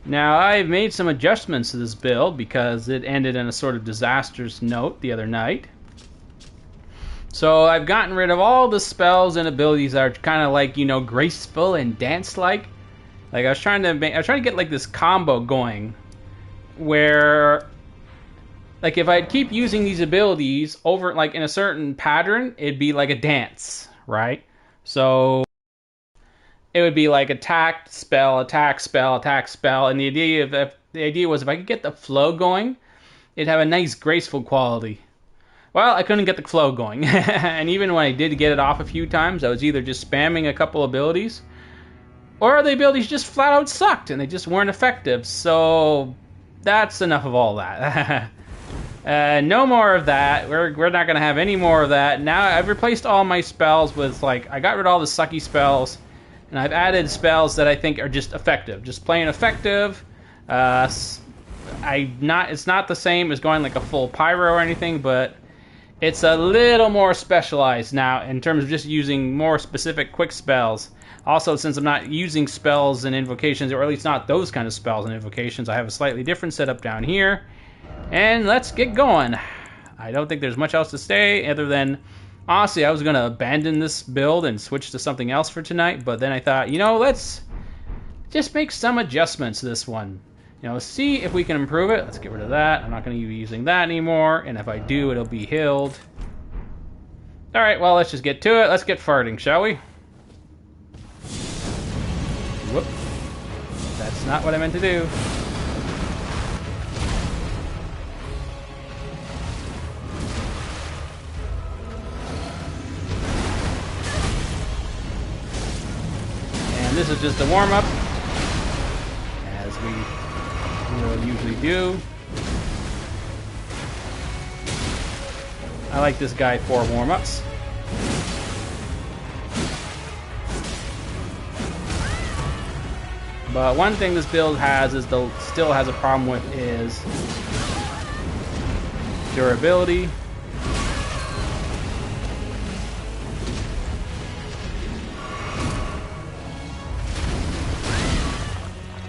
Now, I've made some adjustments to this build because it ended in a sort of disastrous note the other night. So I've gotten rid of all the spells and abilities that are kind of like, you know, graceful and dance-like. Like I was trying to get like this combo going where, like, if I'd keep using these abilities over like in a certain pattern, it'd be like a dance, right? So it would be like attack, spell, attack, spell, attack, spell, and the idea was if I could get the flow going, it'd have a nice graceful quality. Well, I couldn't get the flow going, and even when I did get it off a few times, I was either just spamming a couple abilities, or the abilities just flat out sucked and they just weren't effective. So that's enough of all that. No more of that. We're not gonna have any more of that. Now I've replaced all my spells with, like, I got rid of all the sucky spells, and I've added spells that I think are just effective, just plain effective. It's not the same as going like a full pyro or anything, but it's a little more specialized now in terms of just using more specific quick spells. Also, since I'm not using spells and invocations, or at least not those kind of spells and invocations, I have a slightly different setup down here. And let's get going. I don't think there's much else to say other than, honestly, I was going to abandon this build and switch to something else for tonight, but then I thought, you know, let's just make some adjustments to this one. You know, see if we can improve it. Let's get rid of that. I'm not going to be using that anymore, and if I do, it'll be healed. Alright, well, let's just get to it. Let's get farting, shall we? Whoop. That's not what I meant to do. And this is just a warm-up, as we will usually do. I like this guy for warm-ups. But one thing this build has is still has a problem with is durability.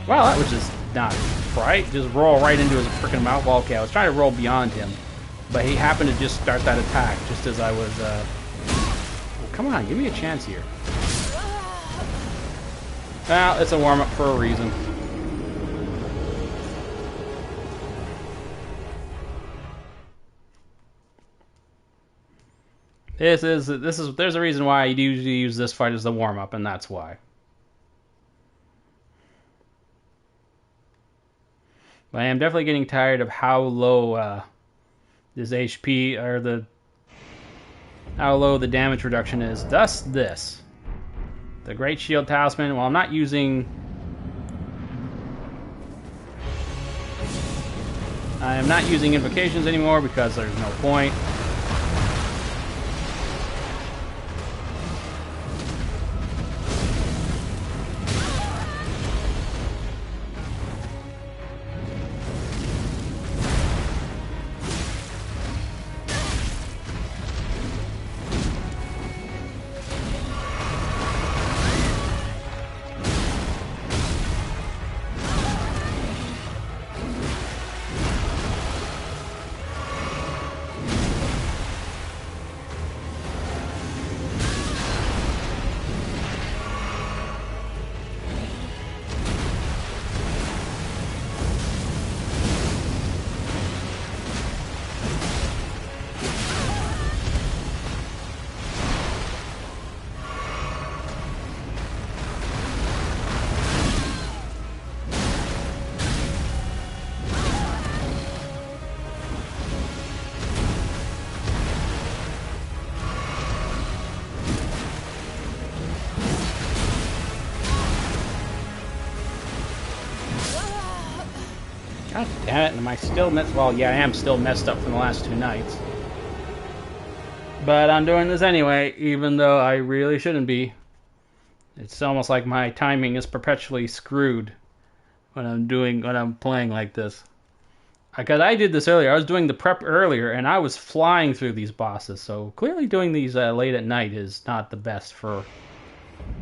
Wow, that was just not right. Just roll right into his freaking mouth. Well, okay, I was trying to roll beyond him, but he happened to just start that attack just as I was. Well, come on, give me a chance here. Well, it's a warm-up for a reason. There's a reason why I usually use this fight as the warm-up, and that's why. But I am definitely getting tired of how low this HP or how low the damage reduction is. Thus, this. The Great Shield Talisman, well, I'm not using... I am not using invocations anymore because there's no point. God damn it, am I still messed? Well, yeah, I am still messed up from the last 2 nights. But I'm doing this anyway, even though I really shouldn't be. It's almost like my timing is perpetually screwed when I'm playing like this. Because I did this earlier, I was doing the prep earlier, and I was flying through these bosses, so clearly doing these late at night is not the best for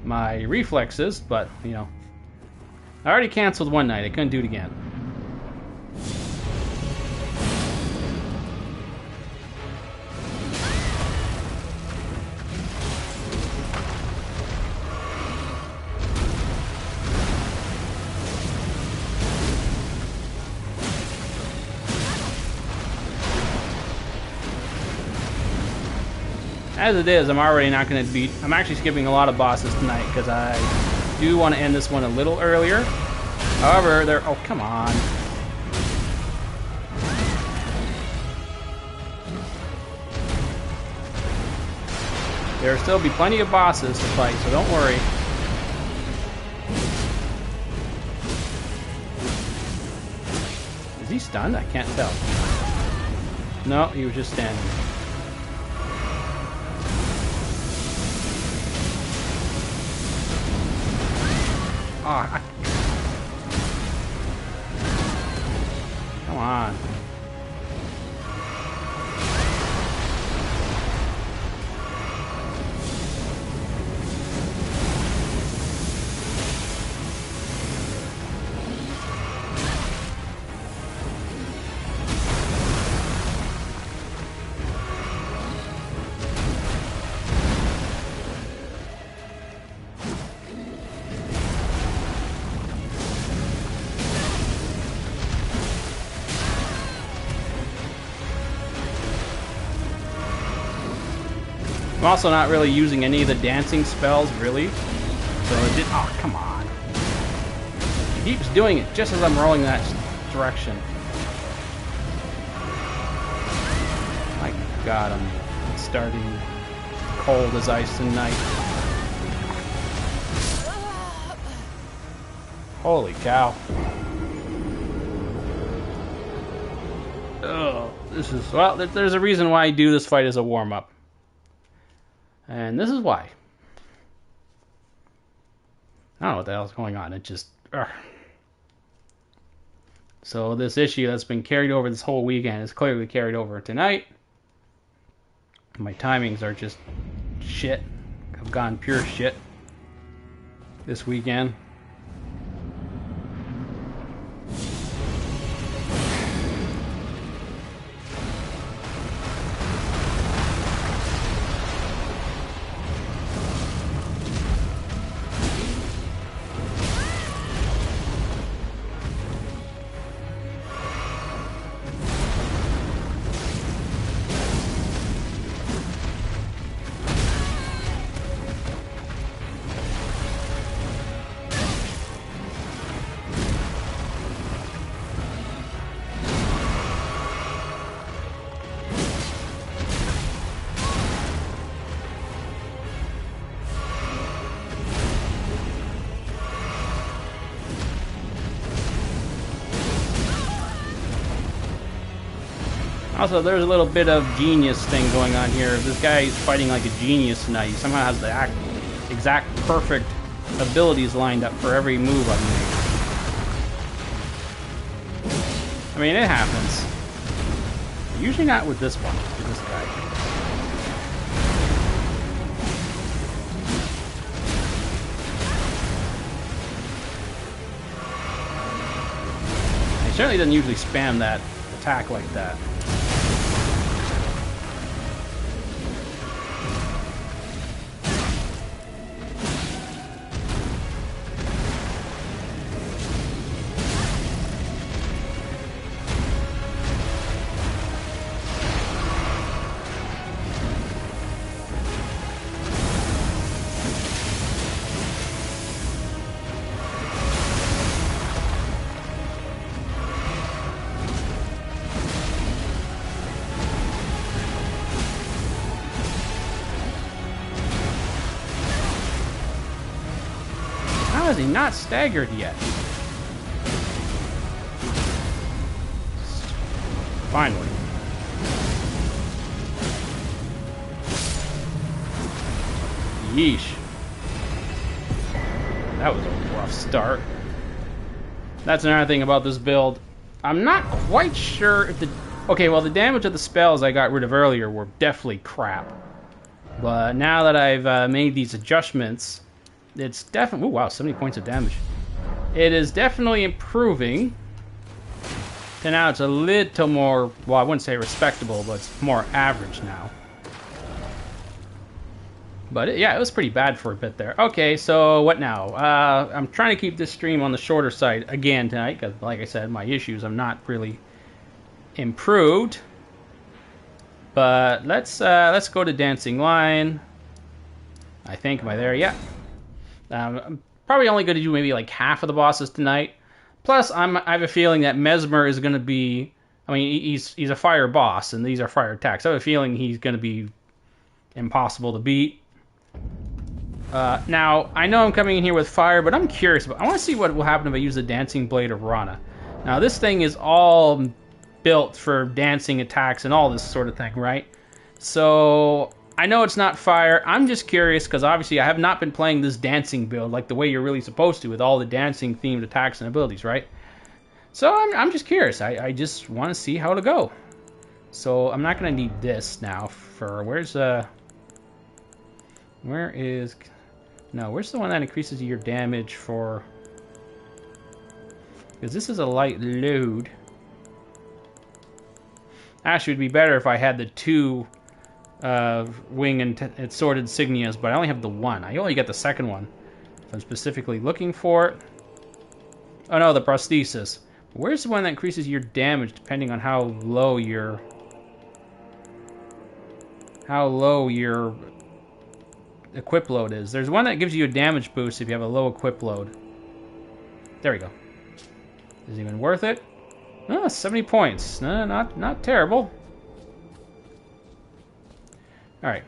my reflexes, but, you know. I already canceled one night. I couldn't do it again. As it is, I'm already not going to beat... I'm actually skipping a lot of bosses tonight because I do want to end this one a little earlier. However, there... Oh, come on. There will still be plenty of bosses to fight, so don't worry. Is he stunned? I can't tell. No, he was just standing. Oh, come on. I'm also not really using any of the dancing spells, really. So it did... Oh, come on. He keeps doing it just as I'm rolling that direction. My God, I'm starting cold as ice tonight. Holy cow. Oh, this is... Well, there's a reason why I do this fight as a warm-up. And this is why. I don't know what the hell's going on. It just... So this issue that's been carried over this whole weekend is clearly carried over tonight. My timings are just shit. I've gone pure shit this weekend. Also, there's a little bit of genius thing going on here. This guy is fighting like a genius tonight. He somehow has the exact perfect abilities lined up for every move I make. I mean, it happens. Usually not with this one, with this guy. He certainly doesn't usually spam that attack like that. How is he not staggered yet? Finally. Yeesh. That was a rough start. That's another thing about this build. I'm not quite sure if the... Okay, well, the damage of the spells I got rid of earlier were definitely crap. But now that I've made these adjustments, it's definitely... Oh, wow, 70 points of damage. it is definitely improving. And now it's a little more, well, I wouldn't say respectable, but it's more average now. But yeah, it was pretty bad for a bit there. Okay, so what now? I'm trying to keep this stream on the shorter side again tonight, because like I said, my issues have not really improved. But let's go to Dancing Lion. I think, am I there? Yeah. I'm probably only going to do maybe like half of the bosses tonight. Plus, I have a feeling that Mesmer is going to be... I mean, he's a fire boss, and these are fire attacks. I have a feeling he's going to be impossible to beat. Now, I know I'm coming in here with fire, but I'm curious. I want to see what will happen if I use the Dancing Blade of Rana. Now, this thing is all built for dancing attacks and all this sort of thing, right? So... I know it's not fire. I'm just curious because obviously I have not been playing this dancing build like the way you're really supposed to with all the dancing themed attacks and abilities, right? So I'm just curious. I just want to see how it'll go. So I'm not going to need this now for... Where's the one that increases your damage for... Because this is a light load. Actually, it would be better if I had the two... wing and sword insignias, but I only have the one. I only get the second one if I'm specifically looking for it. Oh no, the prosthesis. Where's the one that increases your damage depending on how low your equip load is? There's one that gives you a damage boost if you have a low equip load. There we go. Is it even worth it? Oh, 70 points. No, not terrible. Alright.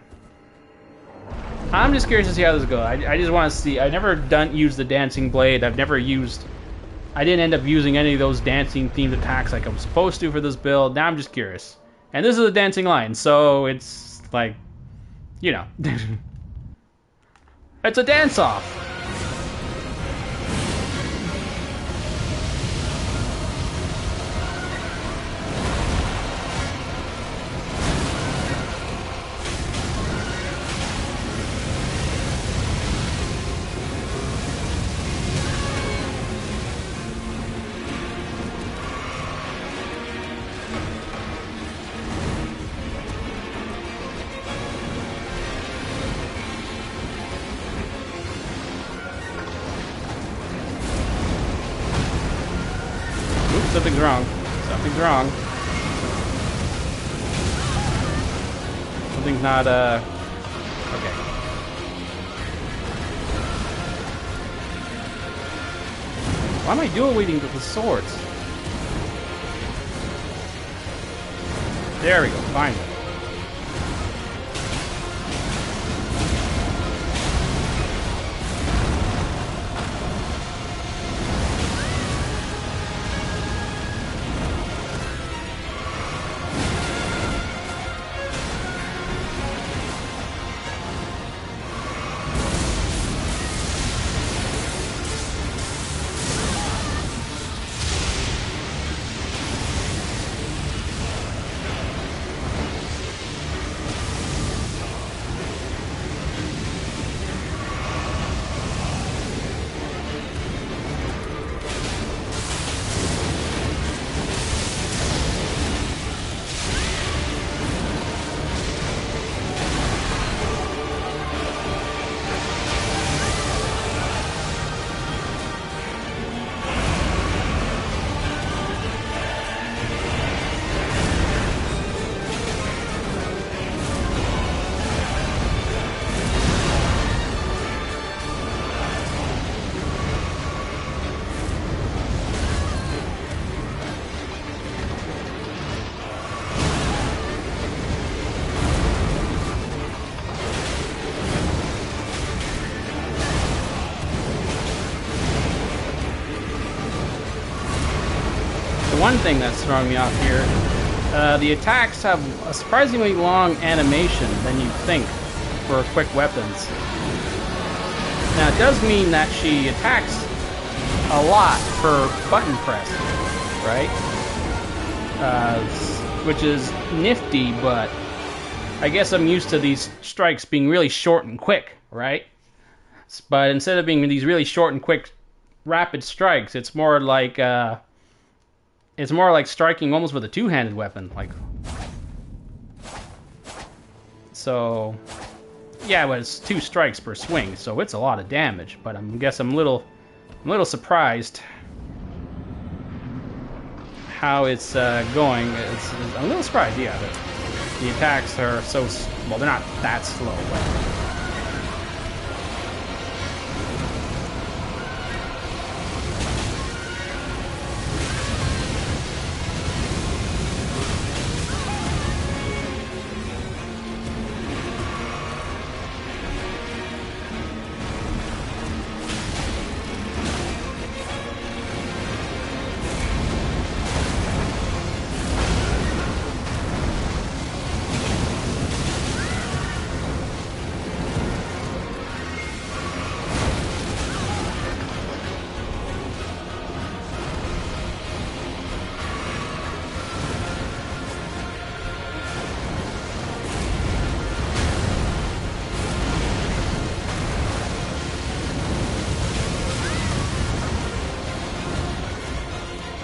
I'm just curious to see how this goes. I just want to see. I've never used the Dancing Blade. I didn't end up using any of those dancing themed attacks like I'm supposed to for this build. Now I'm just curious. And this is a Dancing Lion, so it's like, you know. It's a dance-off. Something's wrong. Something's wrong. Something's not, okay. Why am I dual wielding with the swords? There we go, finally. One thing that's throwing me off here, the attacks have a surprisingly long animation than you'd think for quick weapons. Now it does mean that she attacks a lot per button press, right? Which is nifty, but I guess I'm used to these strikes being really short and quick, right? But instead of being these really short and quick rapid strikes. It's more like striking almost with a two-handed weapon. Like, so yeah, but it's 2 strikes per swing, so it's a lot of damage. But I'm a little surprised how it's going. I'm a little surprised, yeah. The attacks are so well. They're not that slow, but.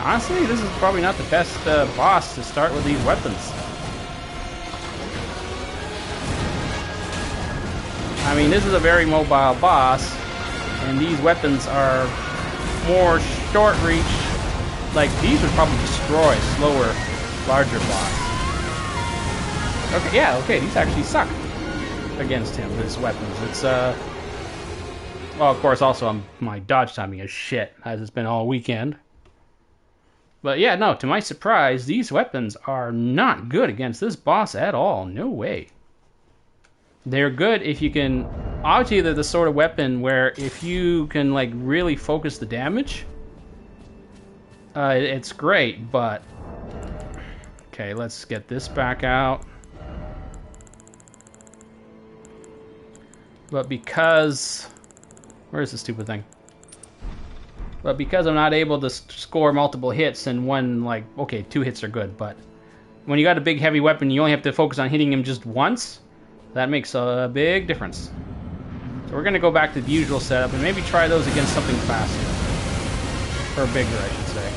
Honestly, this is probably not the best boss to start with these weapons. I mean, this is a very mobile boss, and these weapons are more short reach. Like, these would probably destroy slower, larger boss. Okay, yeah, okay, these actually suck against him, these weapons. It's, well, of course, also, my dodge timing is shit, as it's been all weekend. But yeah, no, to my surprise, these weapons are not good against this boss at all. No way. They're good if you can... Obviously, they're the sort of weapon where if you can, like, really focus the damage, it's great, but... Okay, let's get this back out. But because... Where's the stupid thing? But because I'm not able to score multiple hits in one, like, okay, 2 hits are good, but when you got a big heavy weapon, you only have to focus on hitting him just once. That makes a big difference. So we're going to go back to the usual setup and maybe try those against something faster. Or bigger, I should say.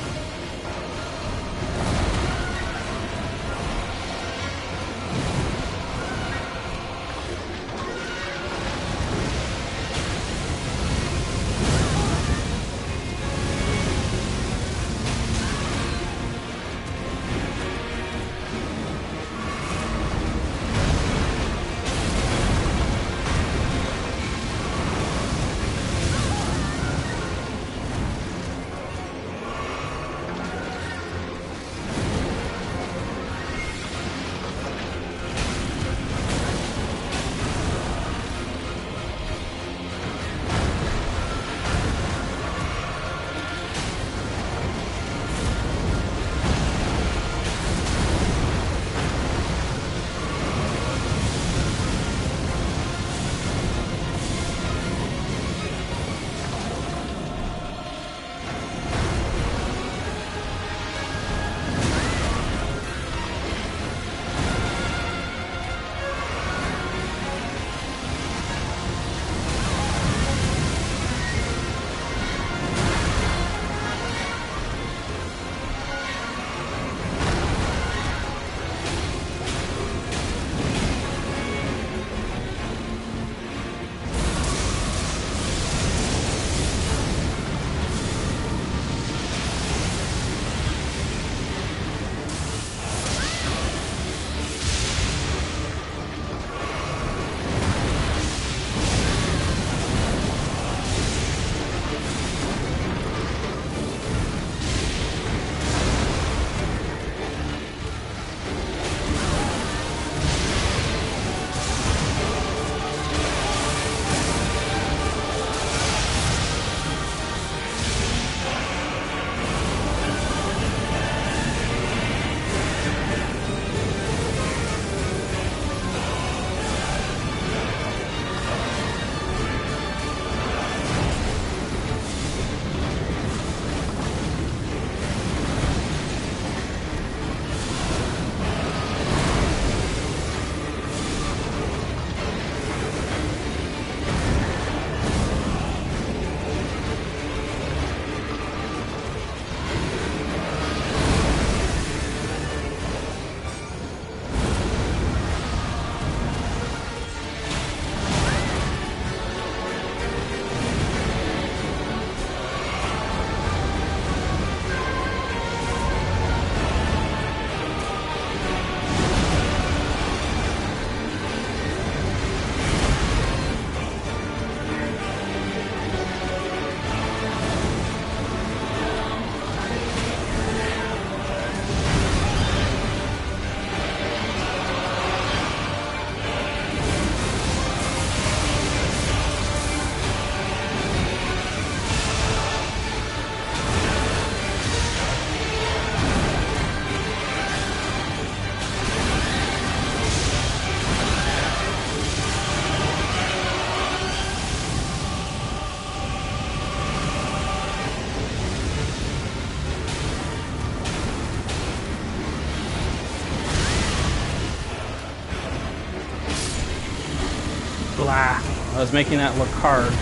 I was making that look hard.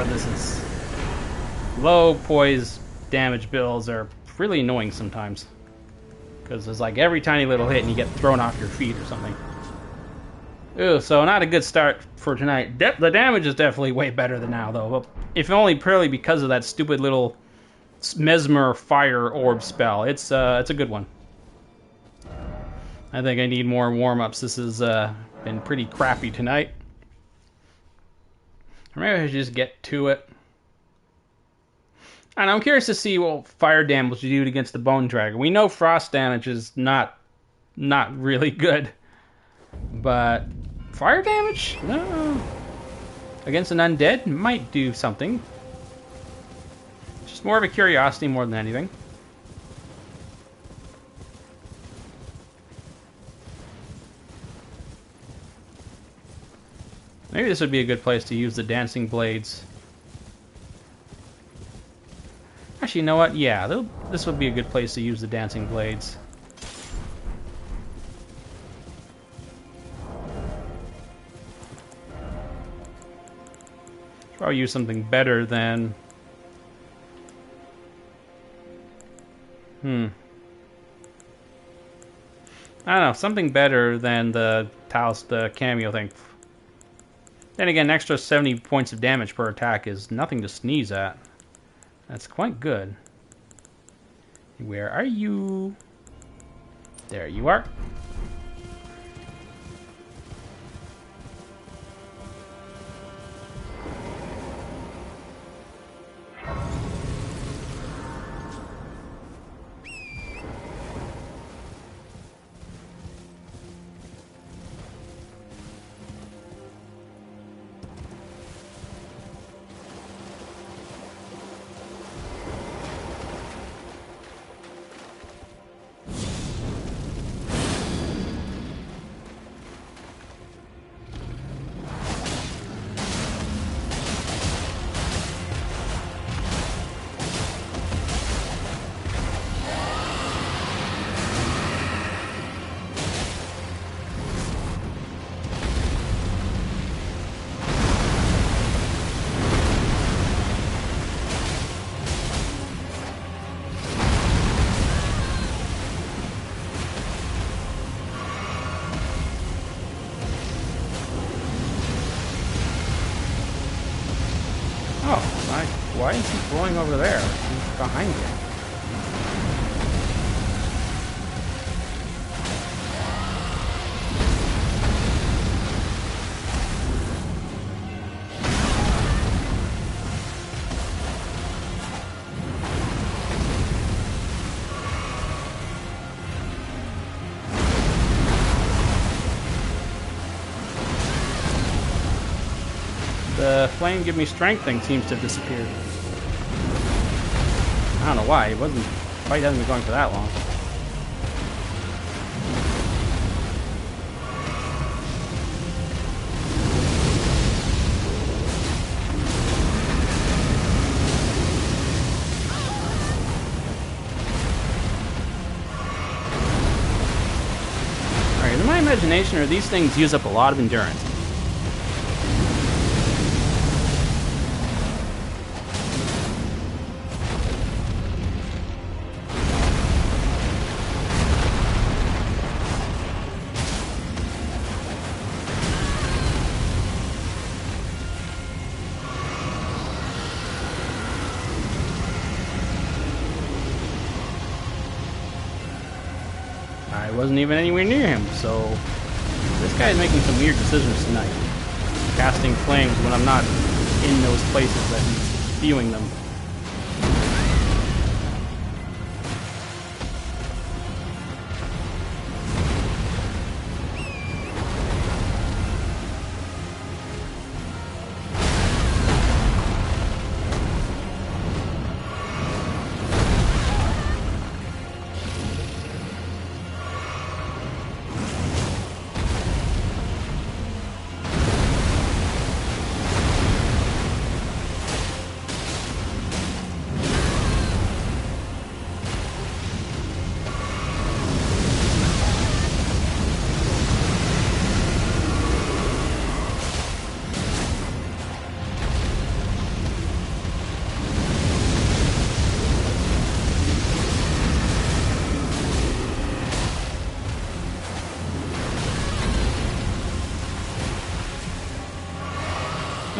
This is... Low poise damage builds are really annoying sometimes. Because it's like every tiny little hit and you get thrown off your feet or something. Ooh, so not a good start for tonight. The damage is definitely way better than now, though. If only purely because of that stupid little mesmer fire orb spell. It's a good one. I think I need more warm-ups. This has been pretty crappy tonight. Or maybe I should just get to it. And I'm curious to see what fire damage you do against the bone dragon. We know frost damage is not really good. But fire damage? No. Against an undead might do something. Just more of a curiosity more than anything. Maybe this would be a good place to use the dancing blades. Actually, you know what? Yeah, this would be a good place to use the dancing blades. Probably use something better than... I don't know, something better than the cameo thing. Then again, extra 70 points of damage per attack is nothing to sneeze at. That's quite good. Where are you? There you are. Why is he going over there? He's behind you. The flame give me strength thing seems to have disappeared. I don't know why. It wasn't. Fight hasn't been going for that long. Alright, in my imagination, or these things use up a lot of endurance. I wasn't even anywhere near him, so this guy is making some weird decisions tonight. Casting flames when I'm not in those places that he's spewing them.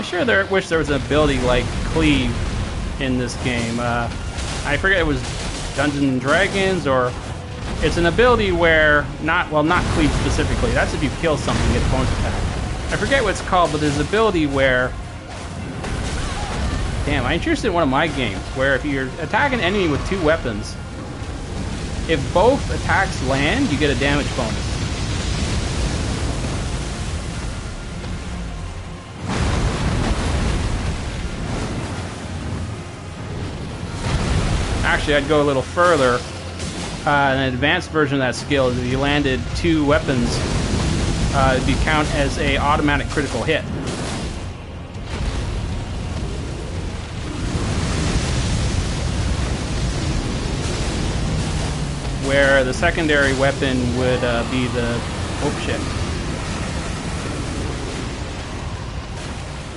sure wish there was an ability like Cleave in this game. I forget it was Dungeons and Dragons, or it's an ability where not Cleave specifically. That's if you kill something, you get bonus attack. I forget what it's called, but there's an ability where, damn, I introduced it in one of my games where if you're attacking an enemy with 2 weapons, if both attacks land, you get a damage bonus. Actually, I'd go a little further. An advanced version of that skill is if you landed 2 weapons, it'd be count as a automatic critical hit. Where the secondary weapon would be the... oh shit.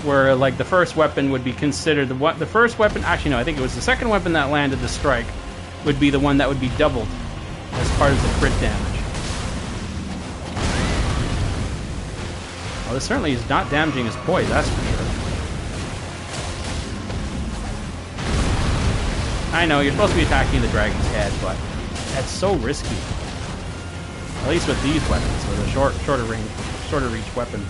Where like the first weapon would be considered the first weapon, actually no, I think it was the second weapon that landed the strike would be the one that would be doubled as part of the crit damage. Well, this certainly is not damaging his poise, that's for sure. I know, you're supposed to be attacking the dragon's head, but that's so risky. At least with these weapons, with a shorter reach weapon.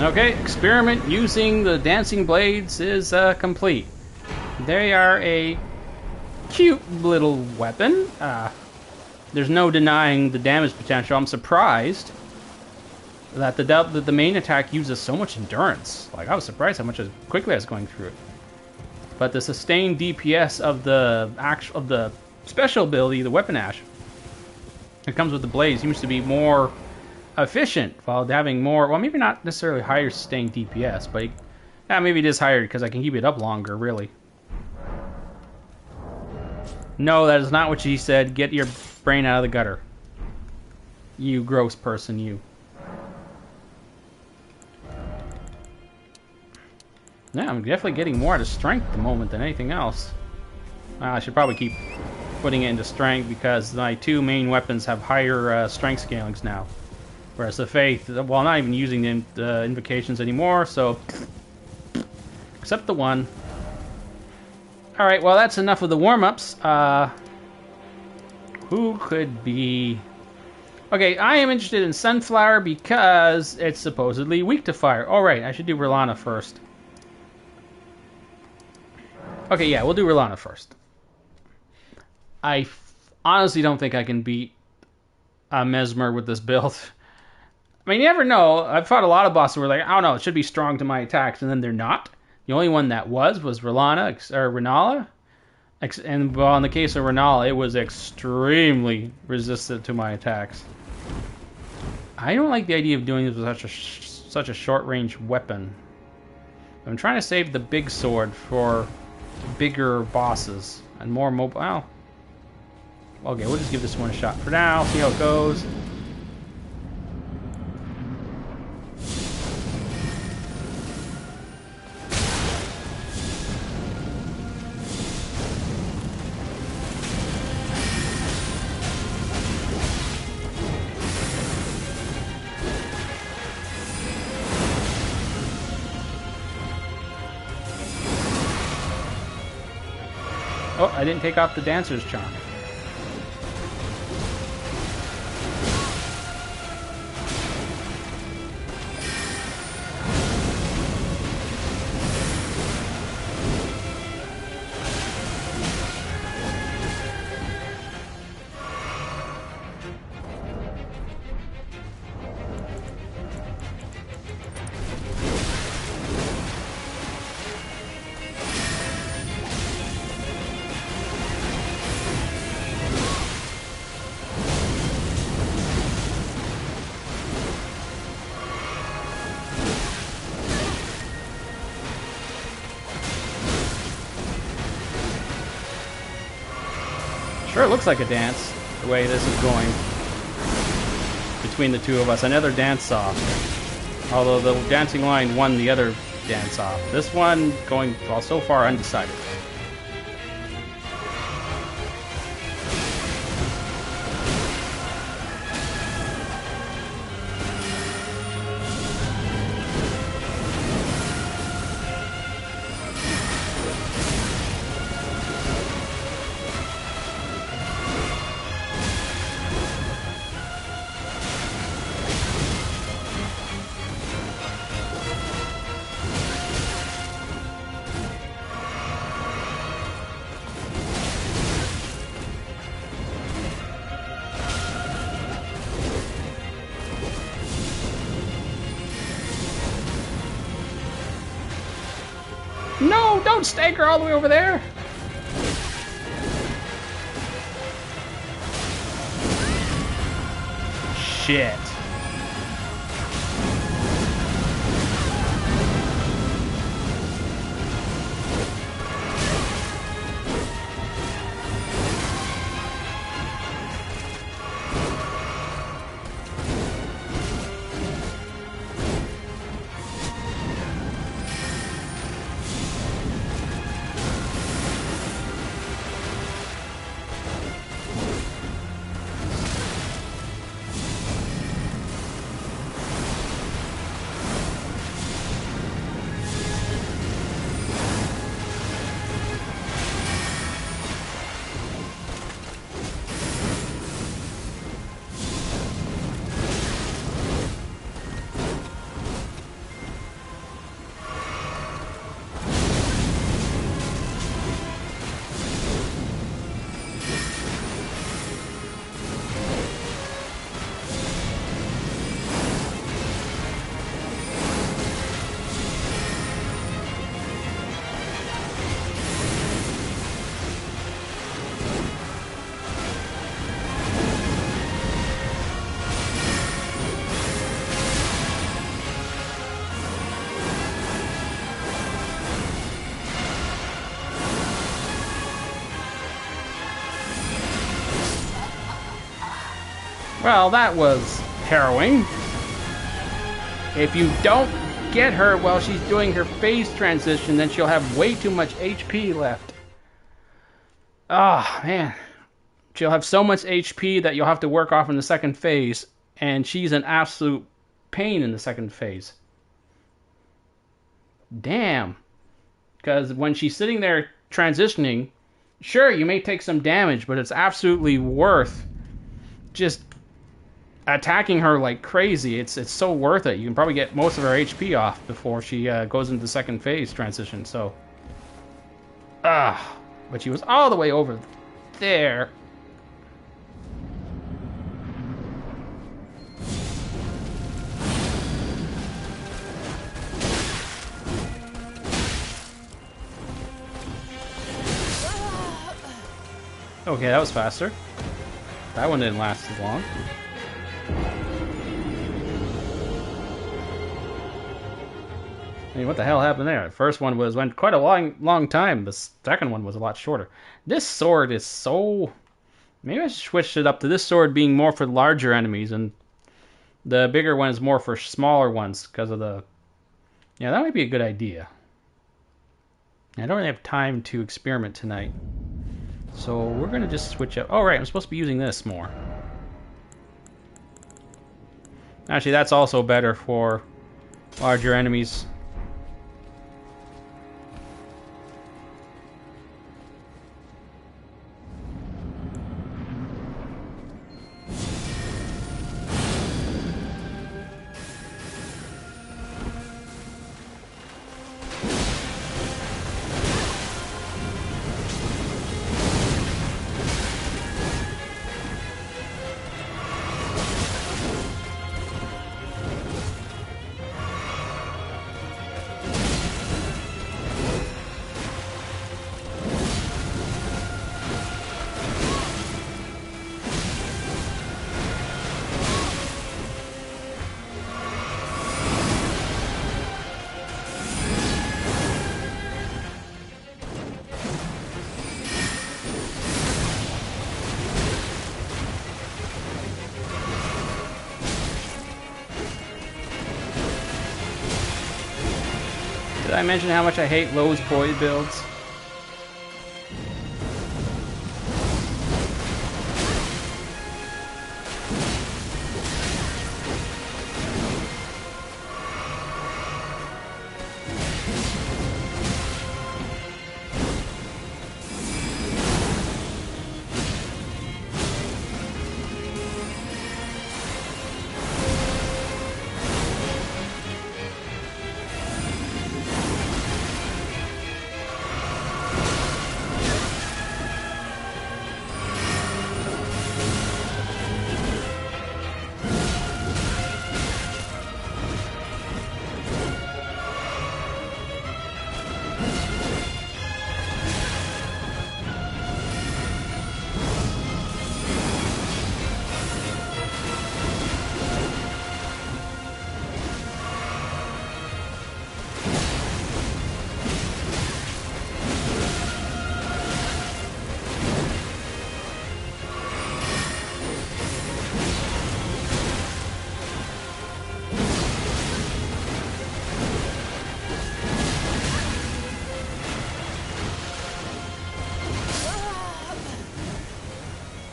Okay, experiment using the dancing blades is complete. They are a cute little weapon. There's no denying the damage potential. I'm surprised that the main attack uses so much endurance. Like, I was surprised how much quickly I was going through it. But the sustained DPS of the special ability, the Weapon Ash, that comes with the blades, seems to be more efficient while having more, well, maybe not necessarily higher sustained DPS, but maybe it is higher because I can keep it up longer, really. No, that is not what she said. Get your brain out of the gutter. You gross person, you. Yeah, I'm definitely getting more out of strength at the moment than anything else. I should probably keep putting it into strength because my 2 main weapons have higher strength scalings now. Whereas the Faith, well, I'm not even using the invocations anymore, so... except the one. Alright, well, that's enough of the warm-ups. Who could be... okay, I am interested in Sunflower because it's supposedly weak to fire. Alright, I should do Rilana first. Okay, yeah, we'll do Rilana first. I honestly don't think I can beat Mesmer with this build. I mean, you never know. I've fought a lot of bosses who were like, I don't know, it should be strong to my attacks, and then they're not. The only one that was Rilana, or Renala. And, well, in the case of Renala, it was extremely resistant to my attacks. I don't like the idea of doing this with such a short-range weapon. I'm trying to save the big sword for bigger bosses and more mobile. Well, okay, we'll just give this one a shot for now, see how it goes. Oh, I didn't take off the Dancer's Charm. Sure, it looks like a dance, the way this is going between the two of us. Another dance-off. Although the dancing line won the other dance-off. This one going, well, so far undecided. No, don't stake her all the way over there. Shit. Well, that was harrowing. If you don't get her while she's doing her phase transition, then she'll have way too much HP left. Ah, man. She'll have so much HP that you'll have to work off in the second phase, and she's an absolute pain in the second phase. Damn. Because when she's sitting there transitioning, sure, you may take some damage, but it's absolutely worth just attacking her like crazy. It's so worth it. You can probably get most of her HP off before she goes into the second phase transition. So, but she was all the way over there. Okay, that was faster. That one didn't last as long. I mean, what the hell happened there? The first one went quite a long time. The second one was a lot shorter. This sword is so... Maybe I should switch it up to this sword being more for larger enemies, and the bigger one is more for smaller ones because of the... Yeah, that might be a good idea. I don't really have time to experiment tonight. So we're going to just switch up. Oh, right, I'm supposed to be using this more. Actually, that's also better for larger enemies. Did I mention how much I hate Lowe's poise builds?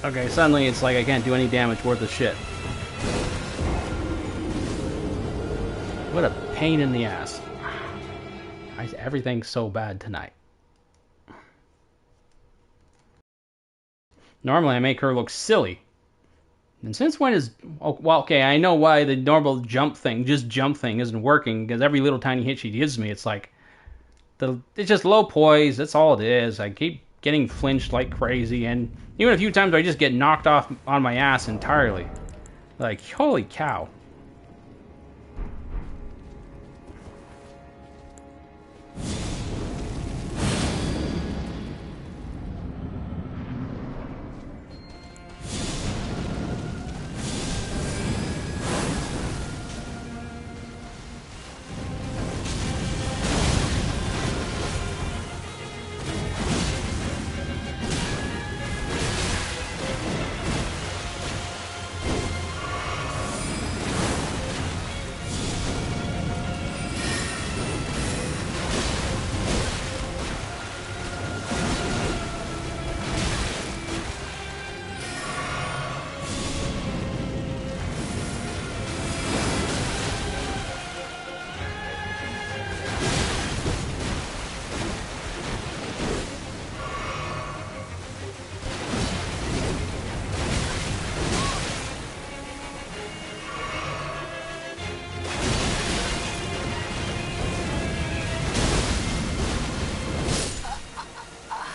Okay, suddenly it's like I can't do any damage worth a shit. What a pain in the ass. Everything's so bad tonight. Normally I make her look silly. And since when is... Oh, well, okay, I know why the normal jump thing isn't working, because every little tiny hit she gives me, it's like... It's just low poise, that's all it is. I keep getting flinched like crazy, and even a few times I just get knocked off on my ass entirely. Like, holy cow.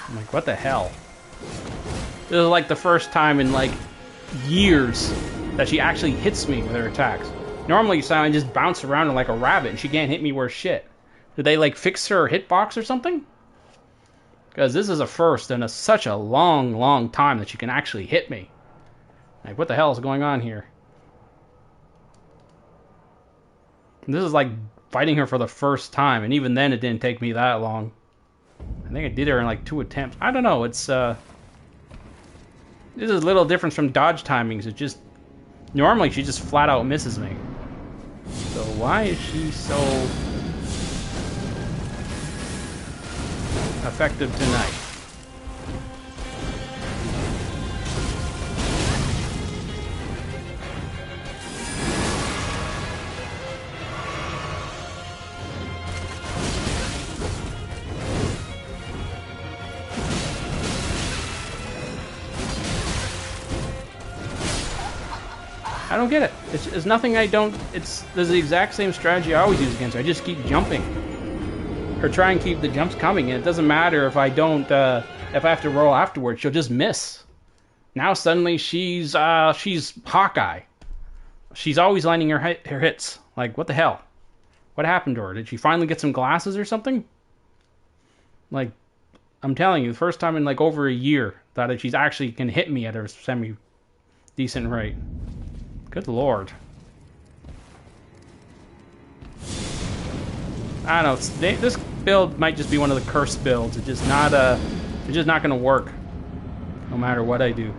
I'm like, what the hell? This is like the first time in like years that she actually hits me with her attacks. Normally, I just bounce around like a rabbit and she can't hit me worth shit. Did they like fix her hitbox or something? Because this is a first in such a long time that she can actually hit me. Like, what the hell is going on here? And this is like fighting her for the first time, and even then it didn't take me that long. I think I did her in like 2 attempts. I don't know, it's this is a little different from dodge timings. It just normally she just flat out misses me. So why is she so effective tonight? I don't get it. It's nothing I don't... There's the exact same strategy I always use against her. I just keep jumping. Or try and keep the jumps coming, and it doesn't matter if I don't... if I have to roll afterwards, she'll just miss. Now suddenly she's Hawkeye. She's always landing her hits. Like, what the hell? What happened to her? Did she finally get some glasses or something? Like, I'm telling you, the first time in like over a year that she's actually can hit me at a semi-decent rate. Good lord. I don't know. This build might just be one of the cursed builds. It's just not going to work, no matter what I do.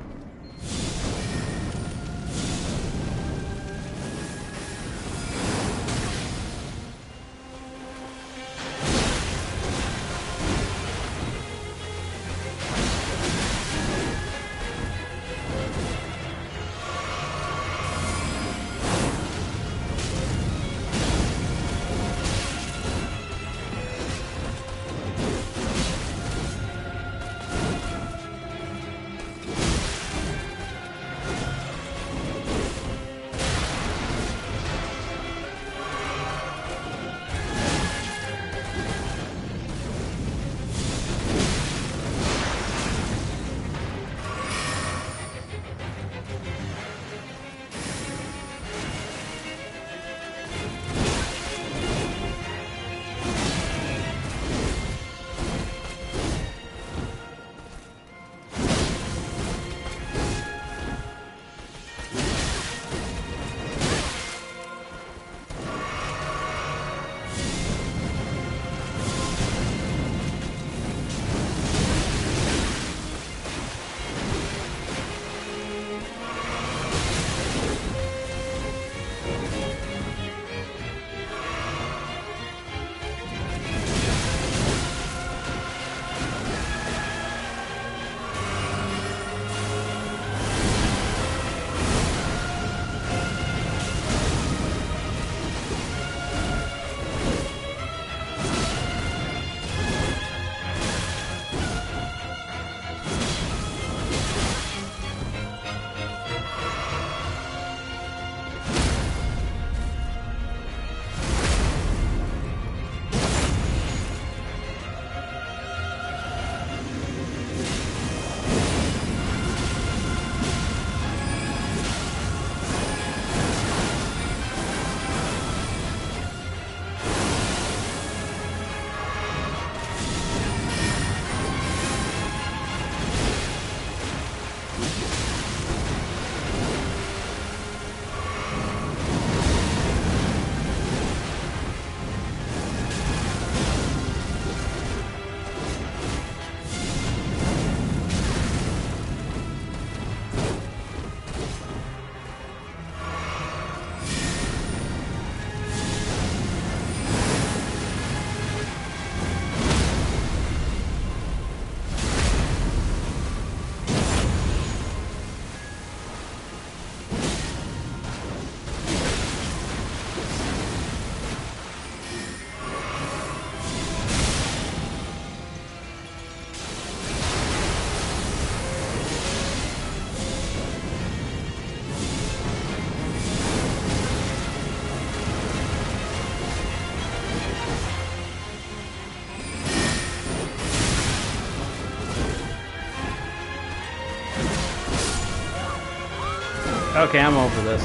Okay, I'm over this.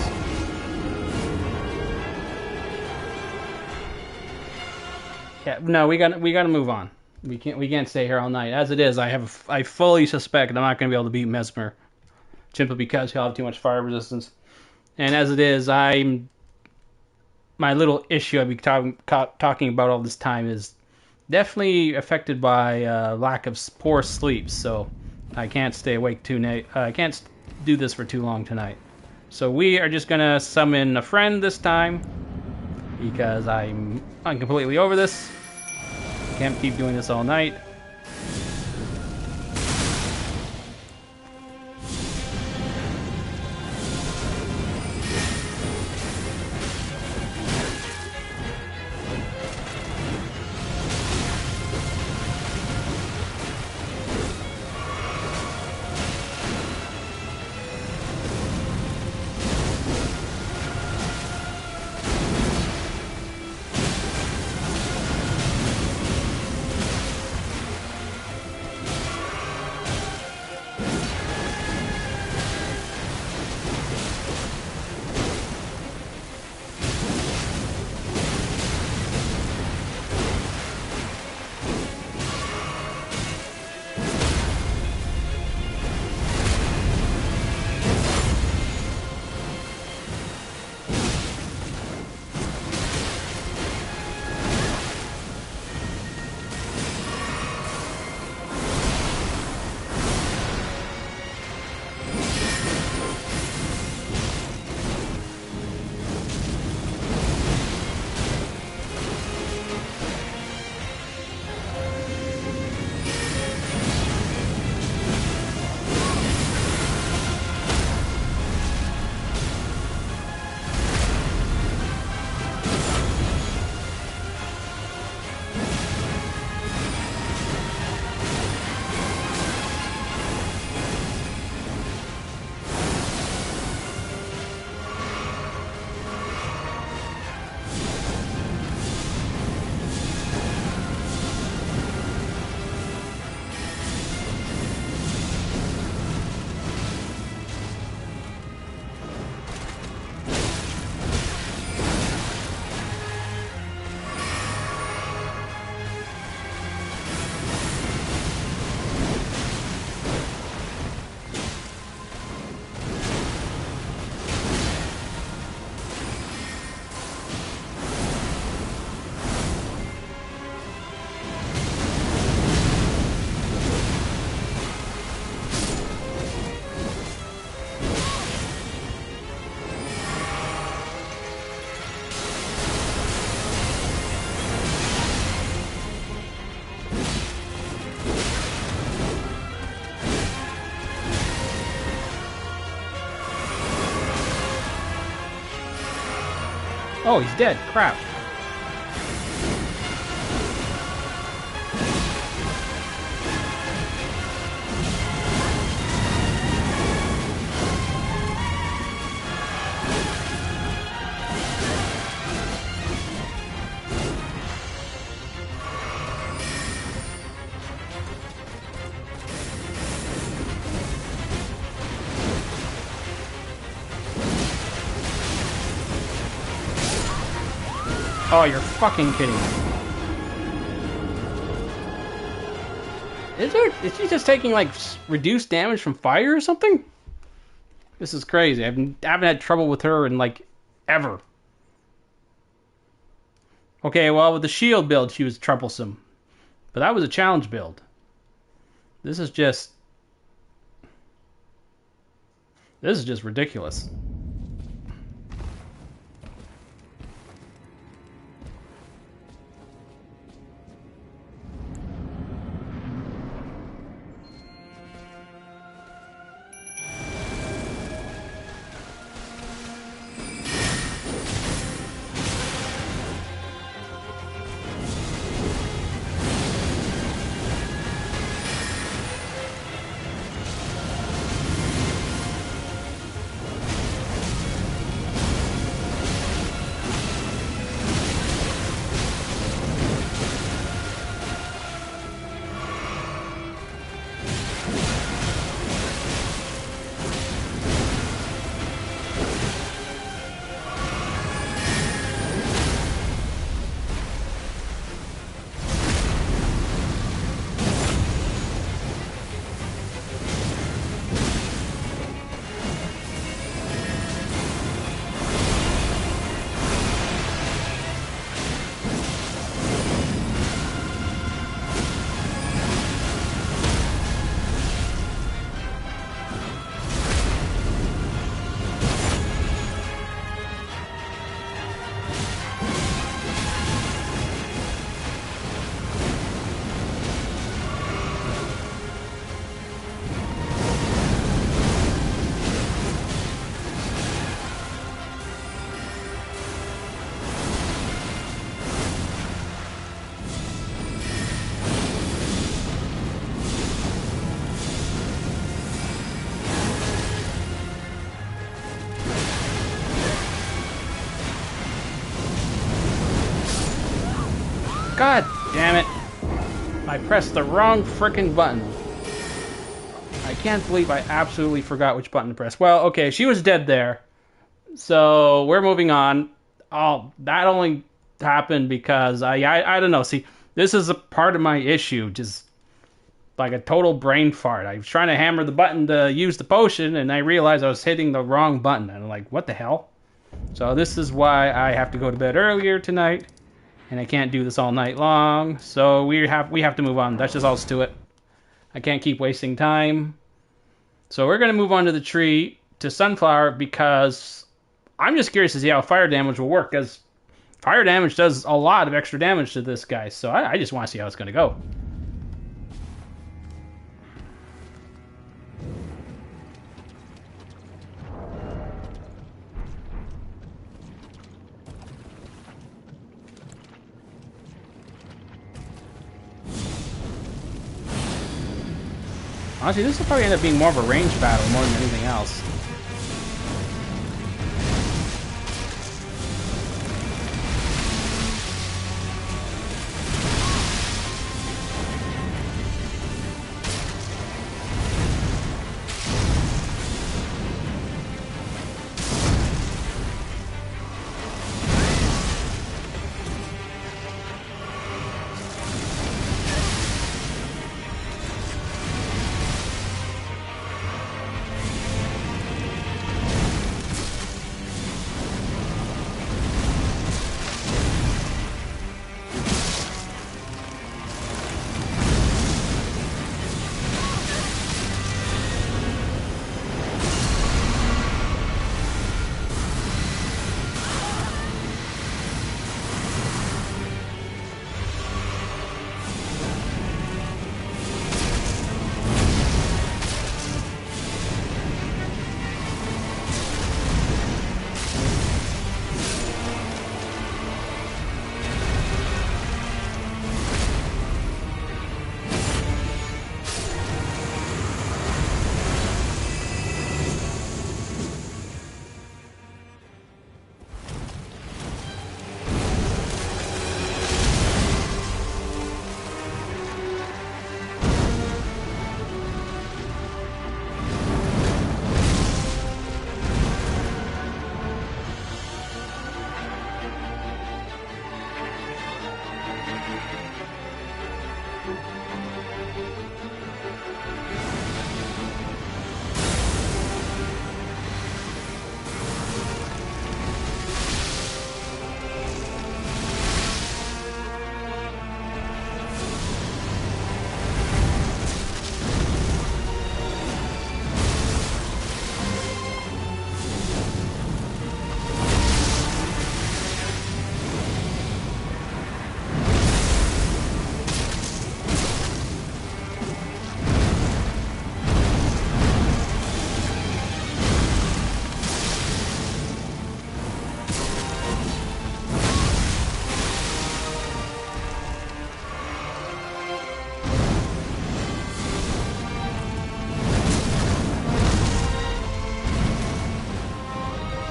Yeah, no, we gotta move on. We can't stay here all night. As it is, I fully suspect I'm not gonna be able to beat Mesmer, simply because he'll have too much fire resistance. And as it is, my little issue I've been talking about all this time is definitely affected by lack of poor sleep. So I can't stay awake too late. I can't do this for too long tonight. So we are just gonna summon a friend this time because I'm completely over this. Can't keep doing this all night. Oh, he's dead. Crap. Oh, you're fucking kidding me. Is she just taking, like, reduced damage from fire or something? This is crazy. I haven't had trouble with her in, like, ever. Okay, well, with the shield build, she was troublesome. But that was a challenge build. This is just ridiculous. God damn it. I pressed the wrong frickin' button. I can't believe I absolutely forgot which button to press. Well, okay, she was dead there. So, we're moving on. Oh, that only happened because I don't know. See, this is a part of my issue. Just like a total brain fart. I was trying to hammer the button to use the potion, and I realized I was hitting the wrong button. And I'm like, what the hell? So this is why I have to go to bed earlier tonight, and I can't do this all night long. So we have to move on. That's just all to it. I can't keep wasting time. So we're going to move on to the tree, to Sunflower, because I'm just curious to see how fire damage will work, because fire damage does a lot of extra damage to this guy. So I just want to see how it's going to go. Honestly, this will probably end up being more of a range battle more than anything else.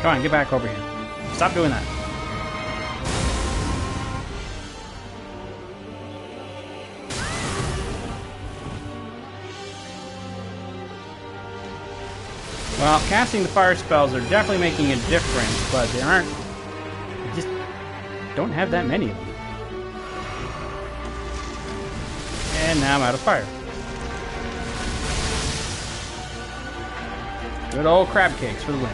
Come on, get back over here. Stop doing that. Well, casting the fire spells are definitely making a difference, but they aren't... I just don't have that many of them. And now I'm out of fire. Good old crab cakes for the win.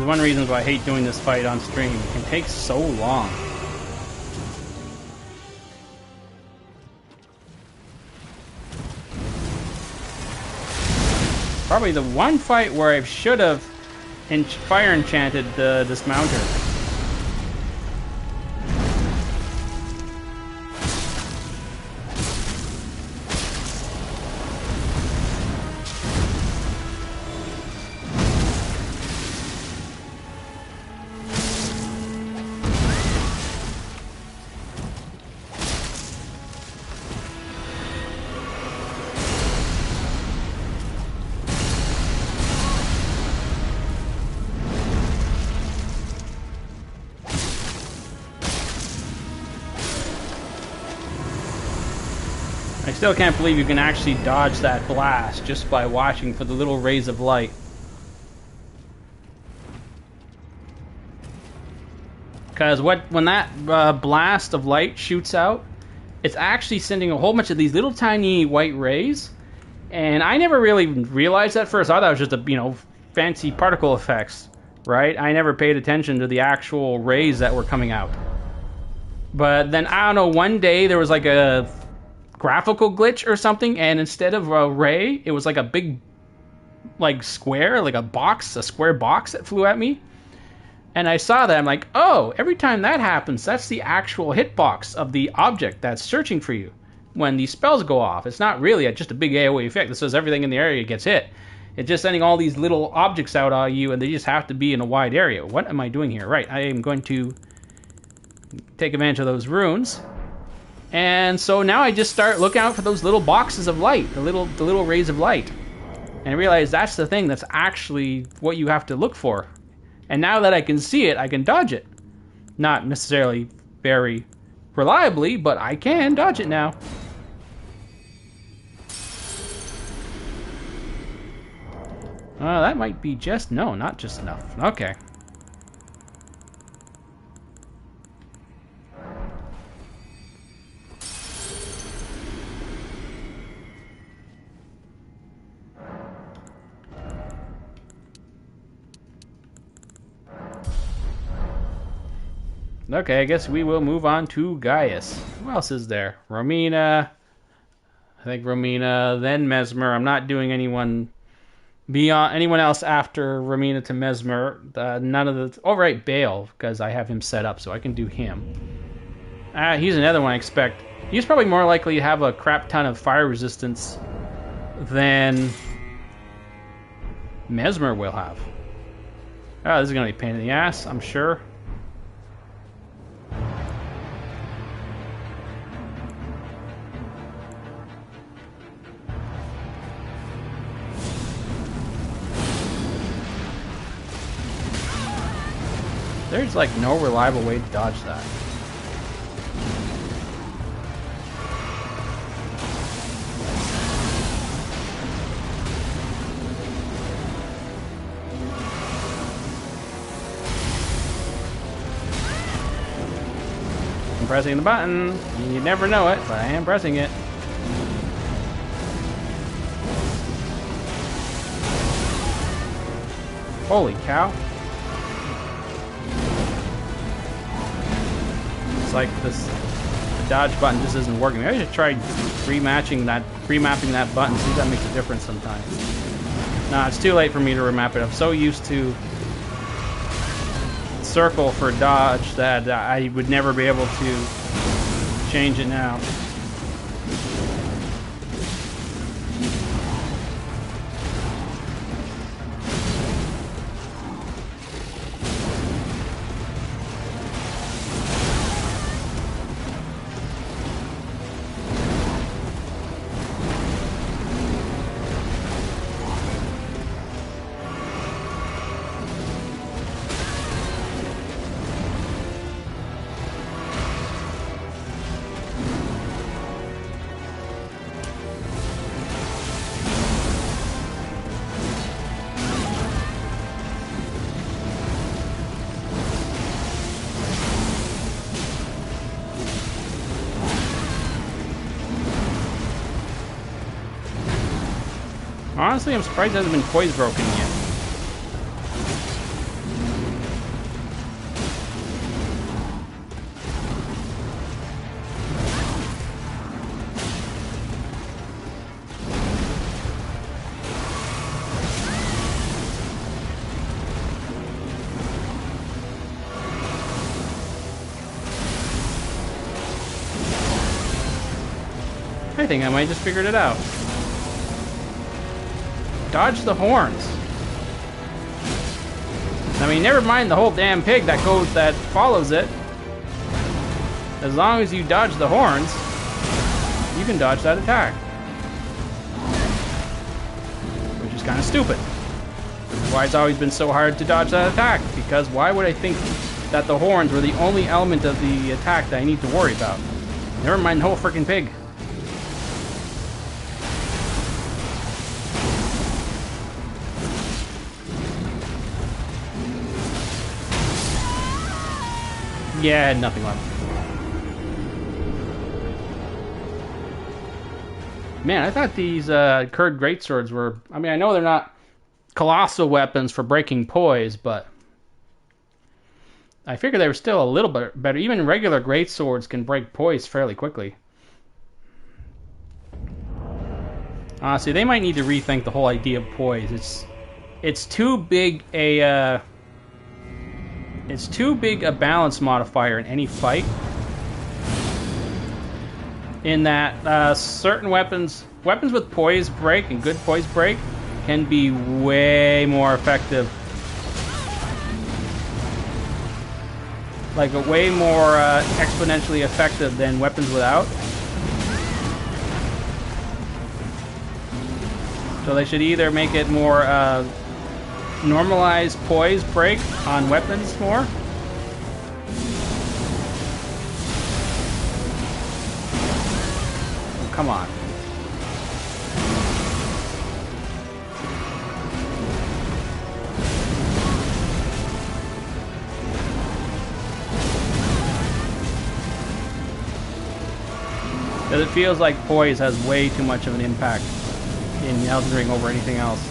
is one of the reasons why I hate doing this fight on stream. It can take so long. Probably the one fight where I should have fire enchanted the dismounter. I still can't believe you can actually dodge that blast just by watching for the little rays of light. Because when that blast of light shoots out, it's actually sending a whole bunch of these little tiny white rays. And I never really realized that at first. I thought it was just a, fancy particle effects, right? I never paid attention to the actual rays that were coming out. But then, I don't know, one day there was like a graphical glitch or something, and instead of a ray, it was like a big square, like a square box that flew at me. And I saw that, I'm like, oh, every time that happens, that's the actual hitbox of the object that's searching for you when these spells go off. It's not really just a big AoE effect that says everything in the area gets hit. It's just sending all these little objects out at you, and they just have to be in a wide area. What am I doing here? Right, I am going to take advantage of those runes. And so now I just start looking out for those little boxes of light, the little rays of light. And I realize that's the thing that's actually what you have to look for. And now that I can see it, I can dodge it. Not necessarily very reliably, but I can dodge it now. That might be no, not just enough. Okay. Okay, I guess we will move on to Gaius. Who else is there? Romina. I think Romina, then Mesmer. I'm not doing anyone else after Romina to Mesmer. None of the... Oh, right, Bale, because I have him set up, so I can do him. He's another one I expect. He's probably more likely to have a crap ton of fire resistance than Mesmer will have. Oh, this is going to be a pain in the ass, I'm sure. There's like no reliable way to dodge that. I'm pressing the button. You never know it, but I am pressing it. Holy cow. It's like the dodge button just isn't working. Maybe I should try remapping that button, see if that makes a difference sometimes. No, it's too late for me to remap it. I'm so used to circle for dodge that I would never be able to change it now. Honestly, I'm surprised it hasn't been poise broken yet. I think I might just figured it out. Dodge the horns. I mean, never mind the whole damn pig that follows it. As long as you dodge the horns, you can dodge that attack. Which is kind of stupid. Why it's always been so hard to dodge that attack? Because why would I think that the horns were the only element of the attack that I need to worry about? Never mind the whole freaking pig. Yeah, I had nothing left. Man, I thought these curved greatswords were... I mean, I know they're not colossal weapons for breaking poise, but... I figured they were still a little bit better. Even regular greatswords can break poise fairly quickly. Honestly, they might need to rethink the whole idea of poise. It's too big a... It's too big a balance modifier in any fight. In that certain weapons with poise break and good poise break can be way more effective. Like way more exponentially effective than weapons without. So they should either make it more normalize poise break on weapons more. Oh, come on. Because it feels like poise has way too much of an impact in Elden Ring over anything else.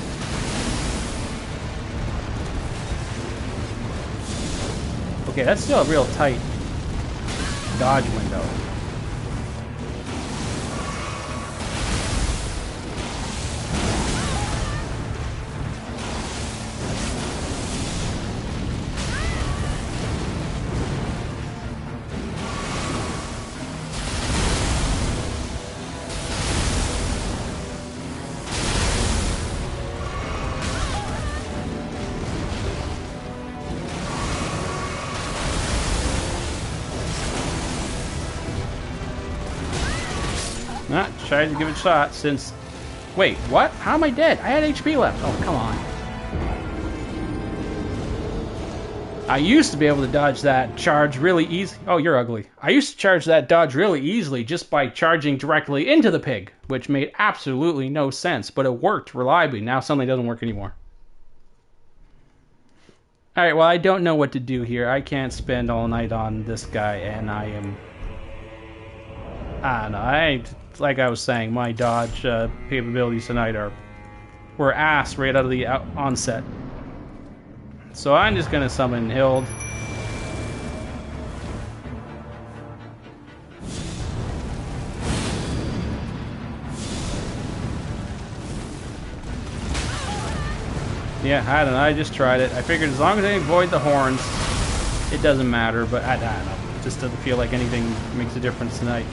Okay, that's still a real tight dodge window. Not tried to give it a shot since... Wait, what? How am I dead? I had HP left. Oh, come on. I used to be able to dodge that charge really easy. Oh, you're ugly. I used to charge that dodge really easily just by charging directly into the pig, which made absolutely no sense, but it worked reliably. Now suddenly it doesn't work anymore. Alright, well, I don't know what to do here. I can't spend all night on this guy, and I am... I don't know. Like I was saying, my dodge capabilities tonight were ass right out of the onset. So I'm just gonna summon Hild. Yeah, I don't know. I just tried it. I figured as long as I avoid the horns, it doesn't matter. But I don't know. It just doesn't feel like anything makes a difference tonight.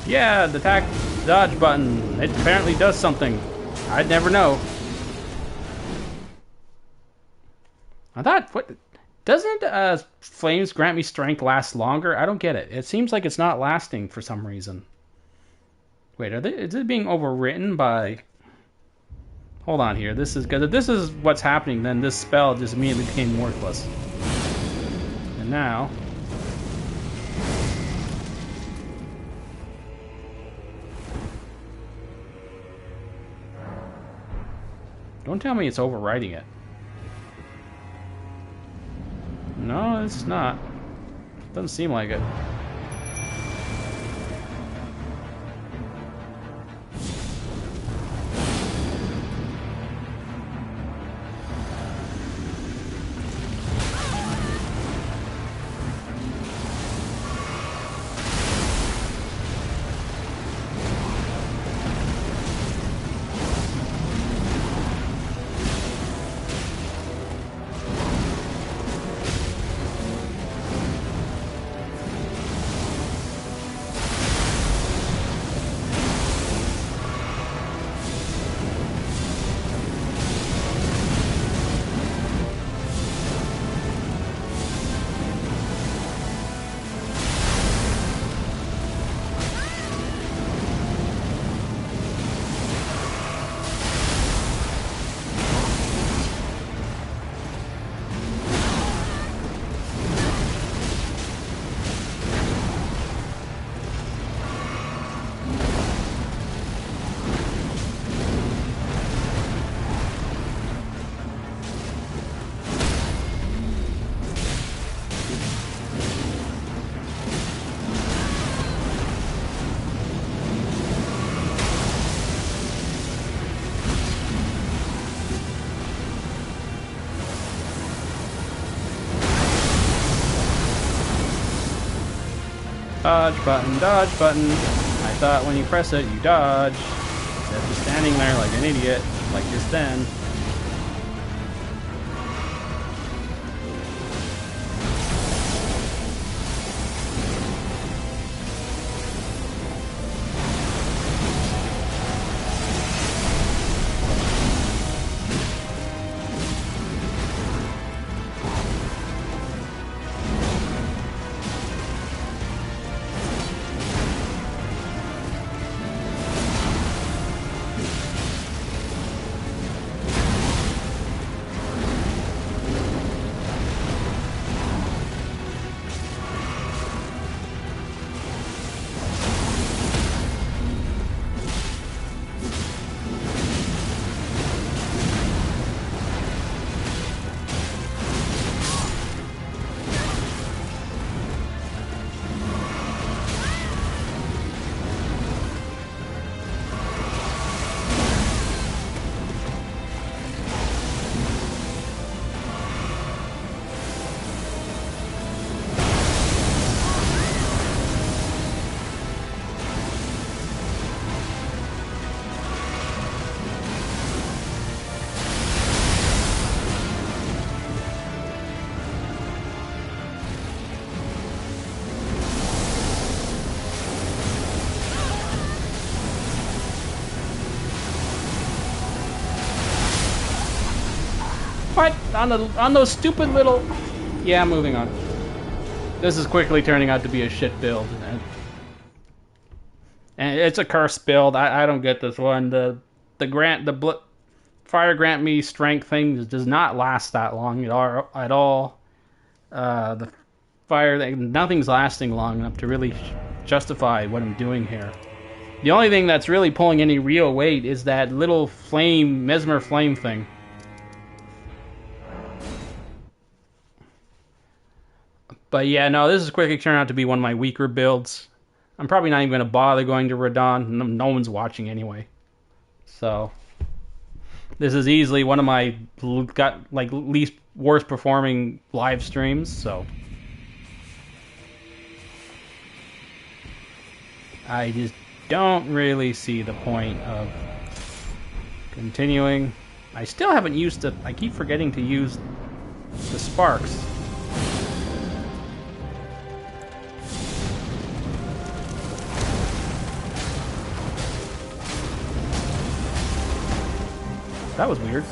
Yeah, the attack dodge button. It apparently does something. I'd never know. I thought, what? Doesn't Flames grant me strength last longer? I don't get it. It seems like it's not lasting for some reason. Wait, is it being overwritten by... Hold on here. Because if this is what's happening, then this spell just immediately became worthless. And now... Don't tell me it's overwriting it. No, it's not. Doesn't seem like it. Dodge button, dodge button. I thought when you press it, you dodge. Instead of just standing there like an idiot, like just then. What? On those stupid little... Yeah, moving on. This is quickly turning out to be a shit build. And it's a cursed build. I don't get this one. The fire grant me strength thing does not last that long at all. The fire thing, nothing's lasting long enough to really justify what I'm doing here. The only thing that's really pulling any real weight is that little flame, mesmer flame thing. But yeah, no, this is quickly turning out to be one of my weaker builds. I'm probably not even going to bother going to Radon. No one's watching anyway. So, this is easily one of my least worst performing live streams. So, I just don't really see the point of continuing. I still haven't used it. I keep forgetting to use the sparks. That was weird.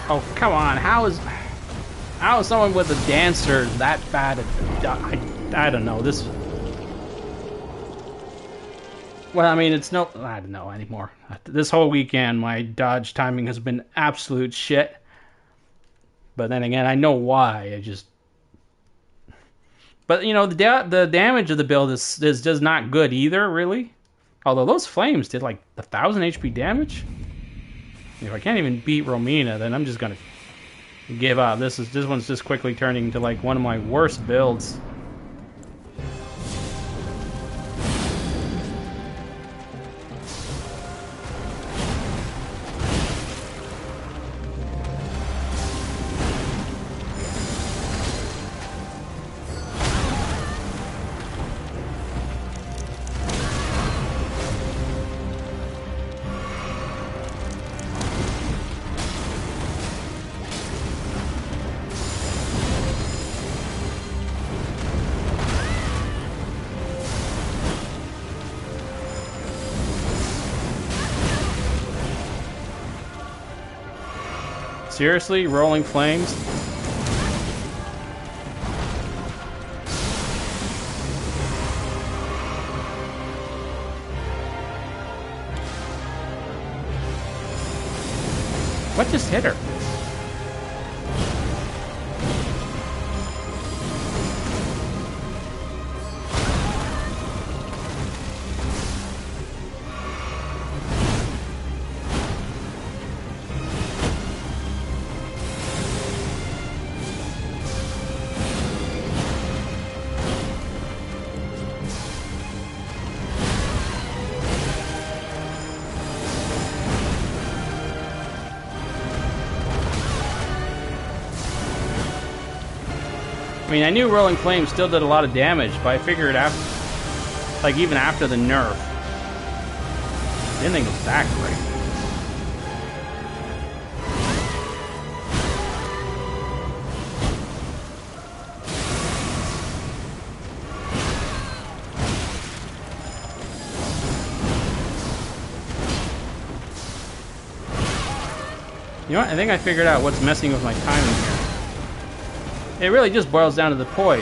Oh, come on. How is someone with a dancer that bad at... I don't know. This... Well, I mean, it's no... I don't know anymore. This whole weekend, my dodge timing has been absolute shit. But then again, I know why. I just... But, you know, the damage of the build is just not good either, really. Although those flames did, like, 1,000 HP damage. If I can't even beat Romina, then I'm just gonna give up. This one's just quickly turning into like one of my worst builds. Seriously? Rolling flames? What just hit her? I mean, I knew Rolling Flame still did a lot of damage, but I figured after, like even after the nerf, I didn't think it was that great. You know what? I think I figured out what's messing with my timing here. It really just boils down to the poise.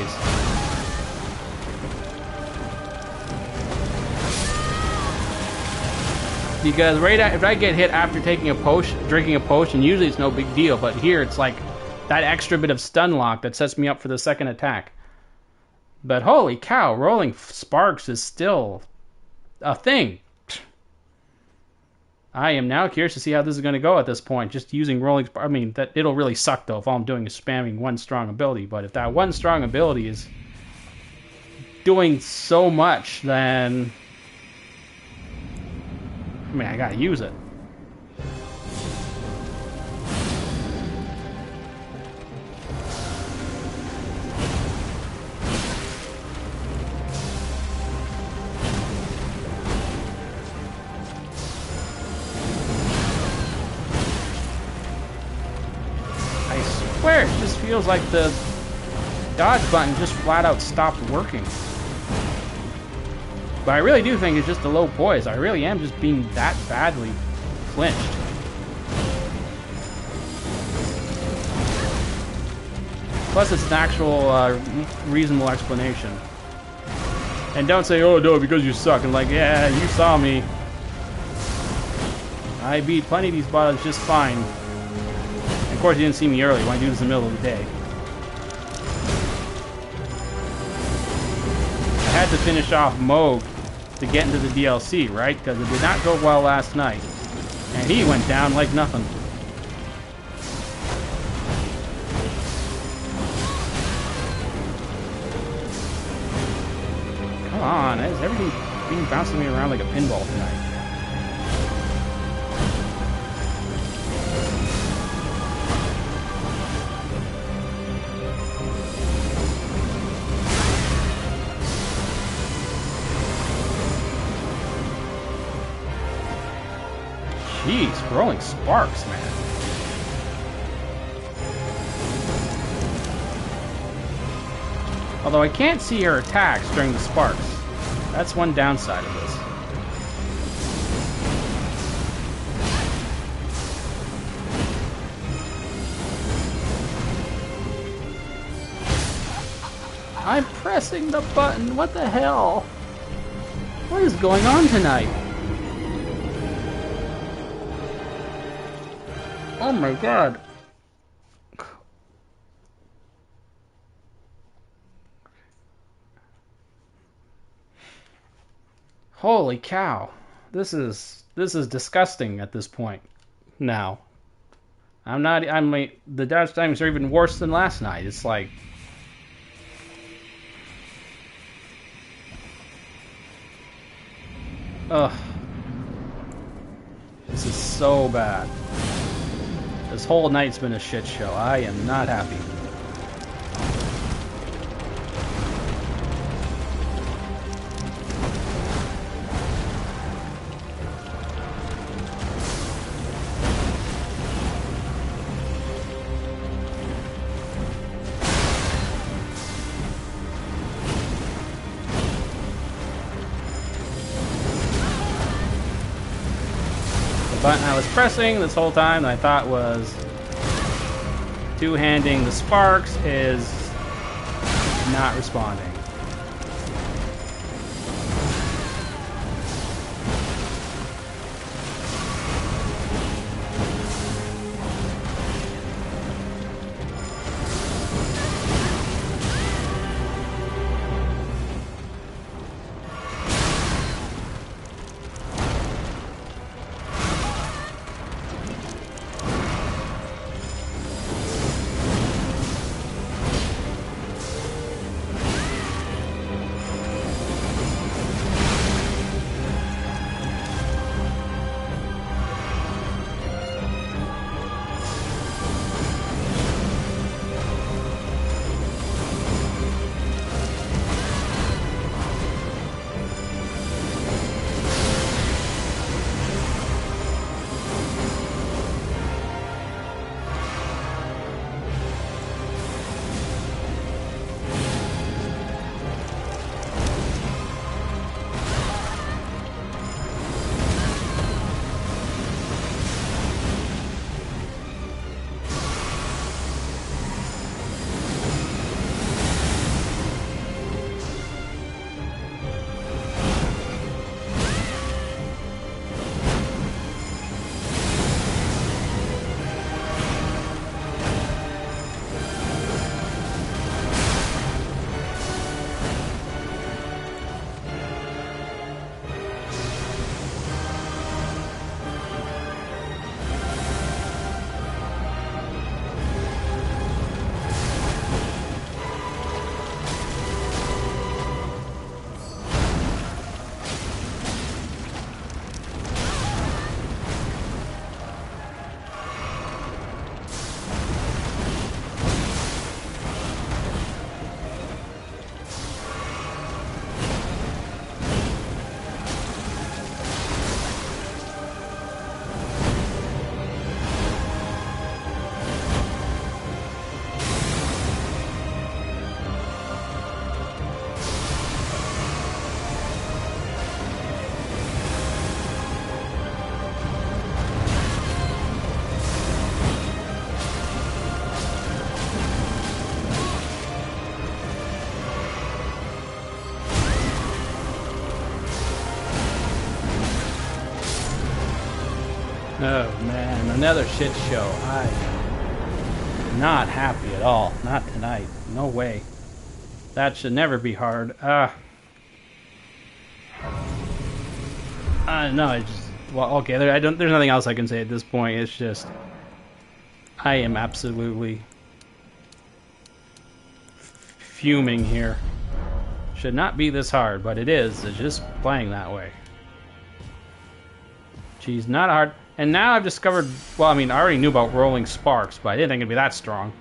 Because if I get hit after taking a potion, drinking a potion, usually it's no big deal. But here it's like that extra bit of stun lock that sets me up for the second attack. But holy cow, rolling sparks is still a thing. I am now curious to see how this is going to go at this point. Just using rolling sparks. I mean, that it'll really suck though if all I'm doing is spamming one strong ability. But if that one strong ability is doing so much, then I mean, I gotta use it. I swear, it just feels like the dodge button just flat out stopped working. But I really do think it's just a low poise. I really am just being that badly flinched. Plus, it's an actual reasonable explanation. And don't say, oh no, because you suck. And like, yeah, you saw me. I beat plenty of these bottles just fine. And of course, you didn't see me early when I do this in the middle of the day. I had to finish off Moog to get into the DLC, right? Because it did not go well last night. And he went down like nothing. Come on, is everything being bouncing me around like a pinball tonight? Jeez, rolling sparks, man. Although I can't see her attacks during the sparks. That's one downside of this. I'm pressing the button. What the hell? What is going on tonight? Oh my god. Holy cow. This is disgusting at this point. Now. The dodge times are even worse than last night. It's like ugh. This is so bad. This whole night's been a shit show. I am not happy. The button I was pressing this whole time I thought was two-handing the sparks is not responding. Oh man, another shit show. I'm not happy at all. Not tonight. No way. That should never be hard. No, I just... Well, okay, there's nothing else I can say at this point. It's just... I am absolutely... fuming here. Should not be this hard, but it is. It's just playing that way. Geez, not hard. And now I've discovered... Well, I mean, I already knew about rolling sparks, but I didn't think it'd be that strong.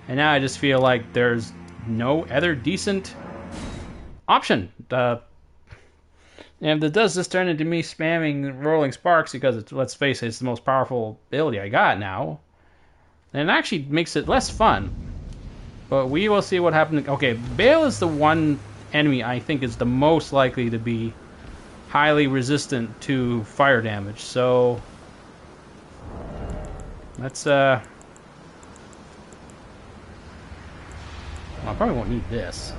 And now I just feel like there's no other decent option. And if it does just turn into me spamming rolling sparks because it's, let's face it, it's the most powerful ability I got now, then it actually makes it less fun. But we will see what happens. Okay, Bale is the one enemy I think is the most likely to be highly resistant to fire damage. So let's I probably won't need this.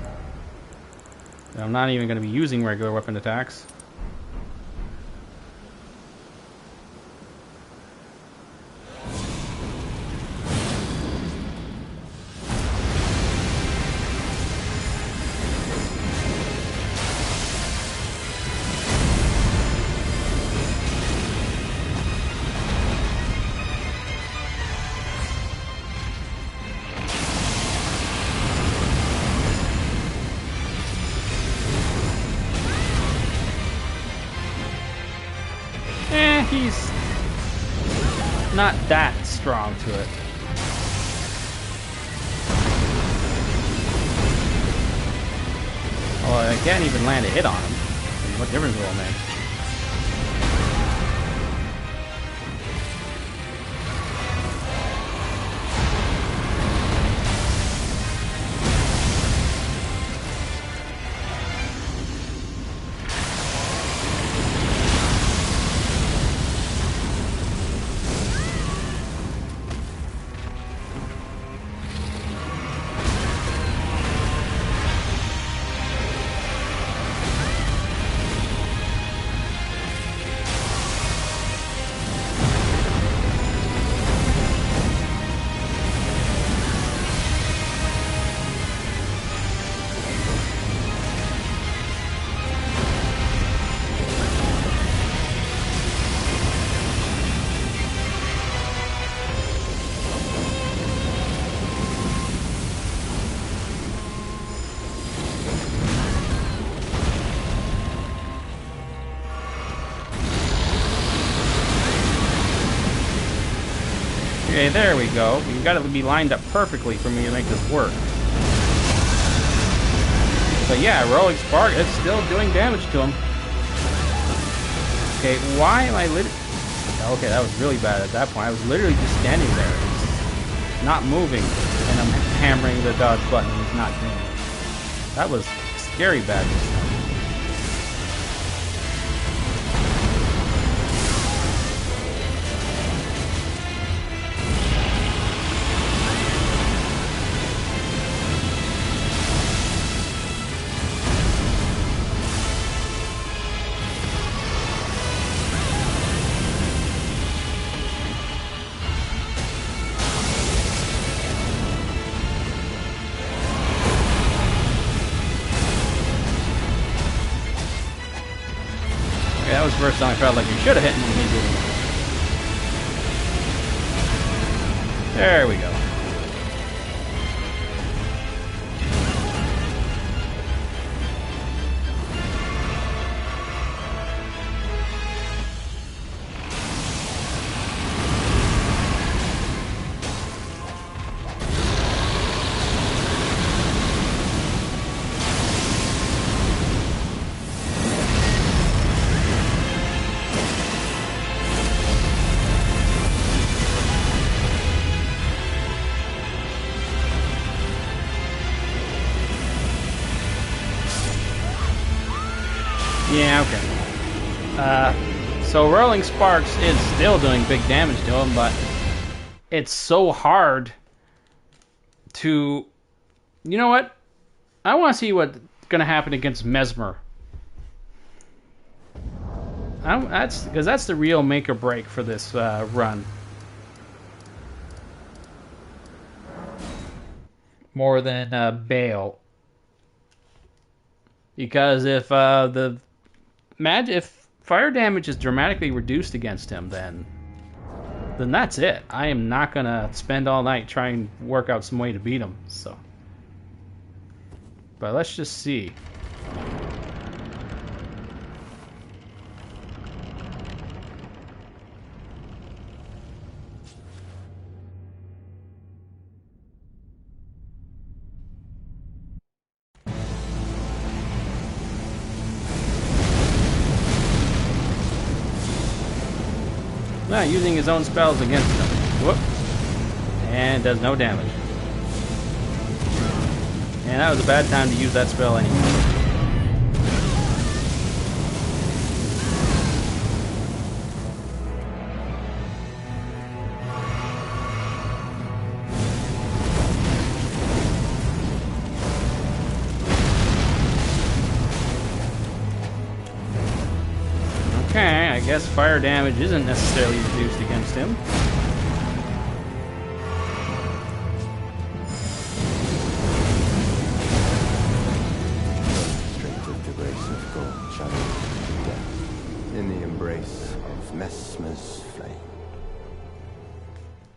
I'm not even going to be using regular weapon attacks. He's not that strong to it. Well, I can't even land a hit on him. What difference will it make? Okay, there we go. You've got to be lined up perfectly for me to make this work. But yeah, rolling spark, it's still doing damage to him. Okay, why am I literally... Okay, that was really bad at that point. I was literally just standing there, just not moving, and I'm hammering the dodge button and it's not doing it. That was scary bad this time. That was the first time I felt like you should have hit me when he did it. There we go. Yeah, okay. So Rolling Sparks is still doing big damage to him, but it's so hard to... You know what? I want to see what's going to happen against Mesmer. That's because that's the real make or break for this run. More than Bale. Because if if fire damage is dramatically reduced against him, then that's it. I am not gonna spend all night trying to work out some way to beat him. So, but let's just see. Not using his own spells against him. Whoop. And does no damage. And that was a bad time to use that spell anyway. Okay, I guess fire damage isn't necessarily reduced against him. Straight into grace of gold, shadow, death, in the embrace of Mesmer's flame.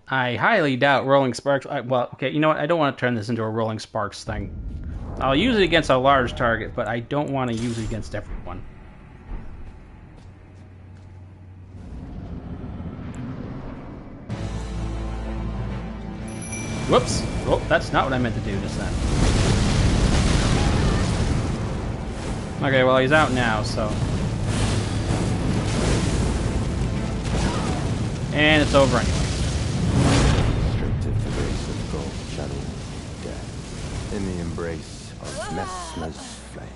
I highly doubt Rolling Sparks... well, okay, you know what? I don't want to turn this into a Rolling Sparks thing. I'll use it against a large target, but I don't want to use it against everyone. Whoops! Oh, that's not what I meant to do just then. Okay, well, he's out now, so... And it's over anyway. Straight to the grace of gold, shadow, death, in the embrace of Mesmer's flame.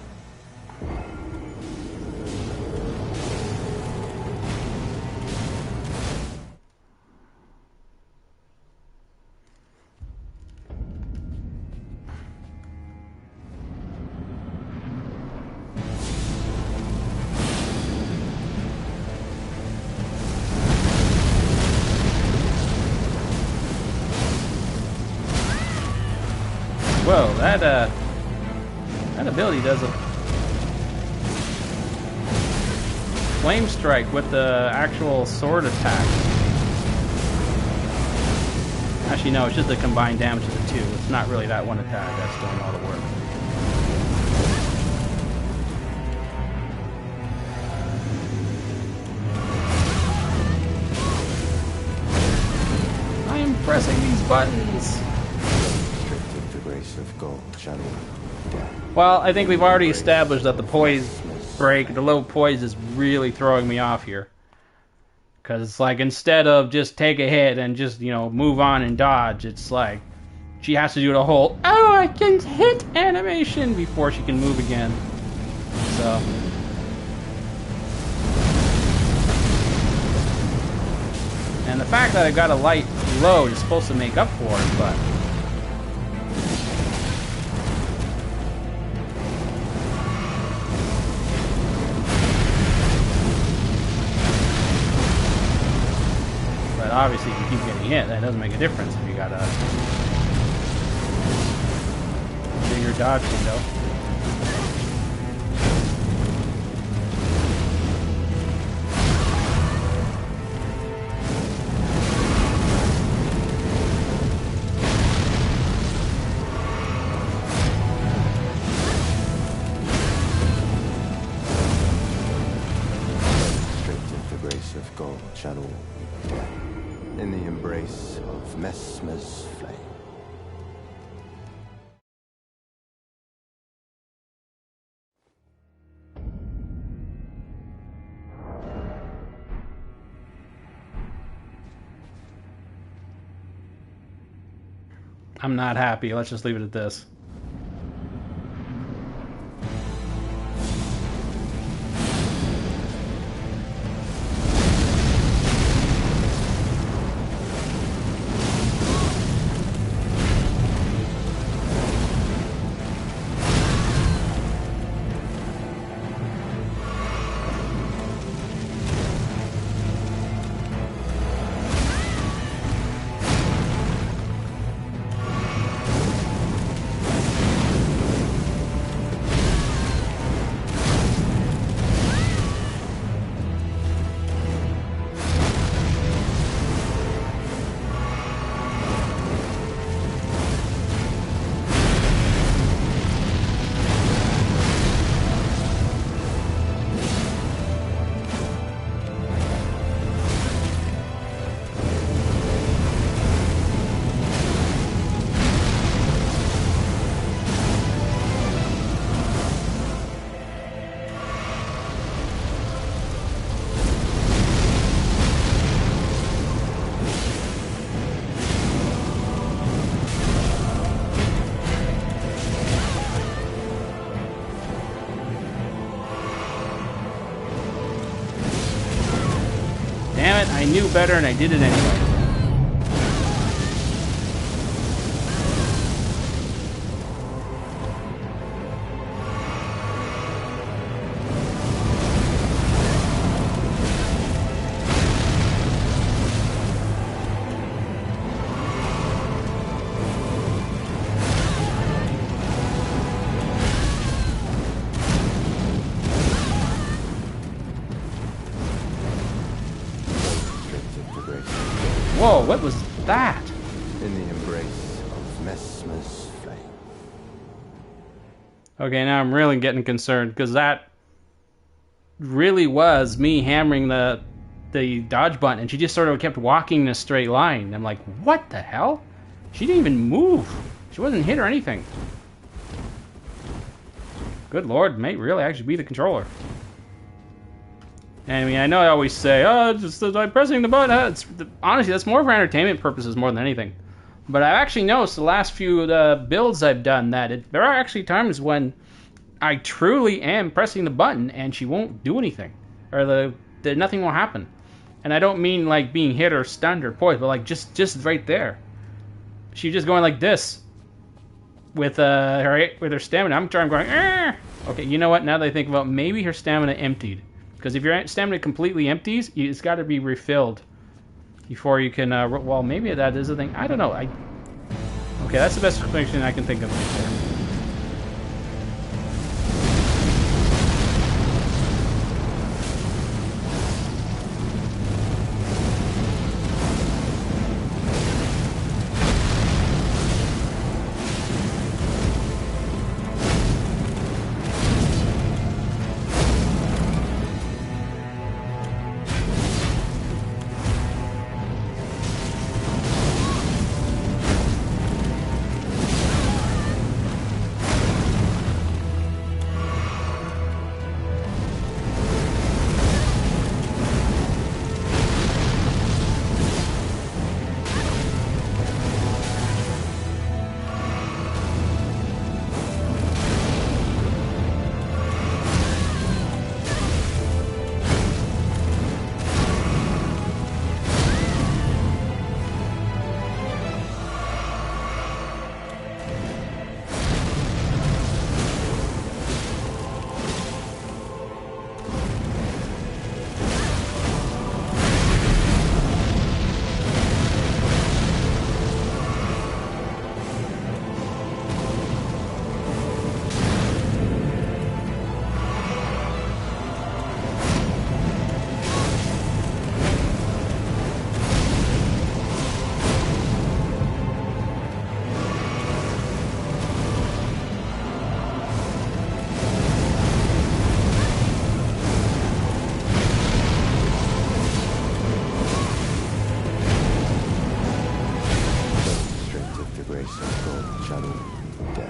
Whoa, that ability does a flame strike with the actual sword attack. Actually, no, it's just the combined damage of the two. It's not really that one attack that's doing all the work. I am pressing these buttons. Of gold, shadow, death. Well, I think we've already established that the poise break, the low poise is really throwing me off here. Because it's like, instead of just take a hit and just, you know, move on and dodge, it's like, she has to do the whole, oh, I can hit animation before she can move again. So. And the fact that I got a light load is supposed to make up for it, but... obviously, if you keep getting hit, that doesn't make a difference if you got a bigger dodge window. Straight into grace of gold, shadow, death. In the embrace of Mesmer's flame. I'm not happy. Let's just leave it at this. I knew better and I did it anyway. Whoa, what was that? In the embrace of Messmer's flame. Okay, now I'm really getting concerned, because that really was me hammering the dodge button, and she just sort of kept walking in a straight line. I'm like, what the hell? She didn't even move. She wasn't hit or anything. Good lord, may really actually be the controller. I mean, I know I always say, oh, just like pressing the button. Honestly, that's more for entertainment purposes more than anything. But I've actually noticed the last few builds I've done that there are actually times when I truly am pressing the button and she won't do anything. Or nothing will happen. And I don't mean like being hit or stunned or poised, but like just right there. She's just going like this with her stamina. I'm going, Argh! Okay, you know what? Now that I think about, maybe her stamina emptied. Because if your stamina completely empties, it's got to be refilled before you can. Well, maybe that is a thing. I don't know. Okay, that's the best explanation I can think of.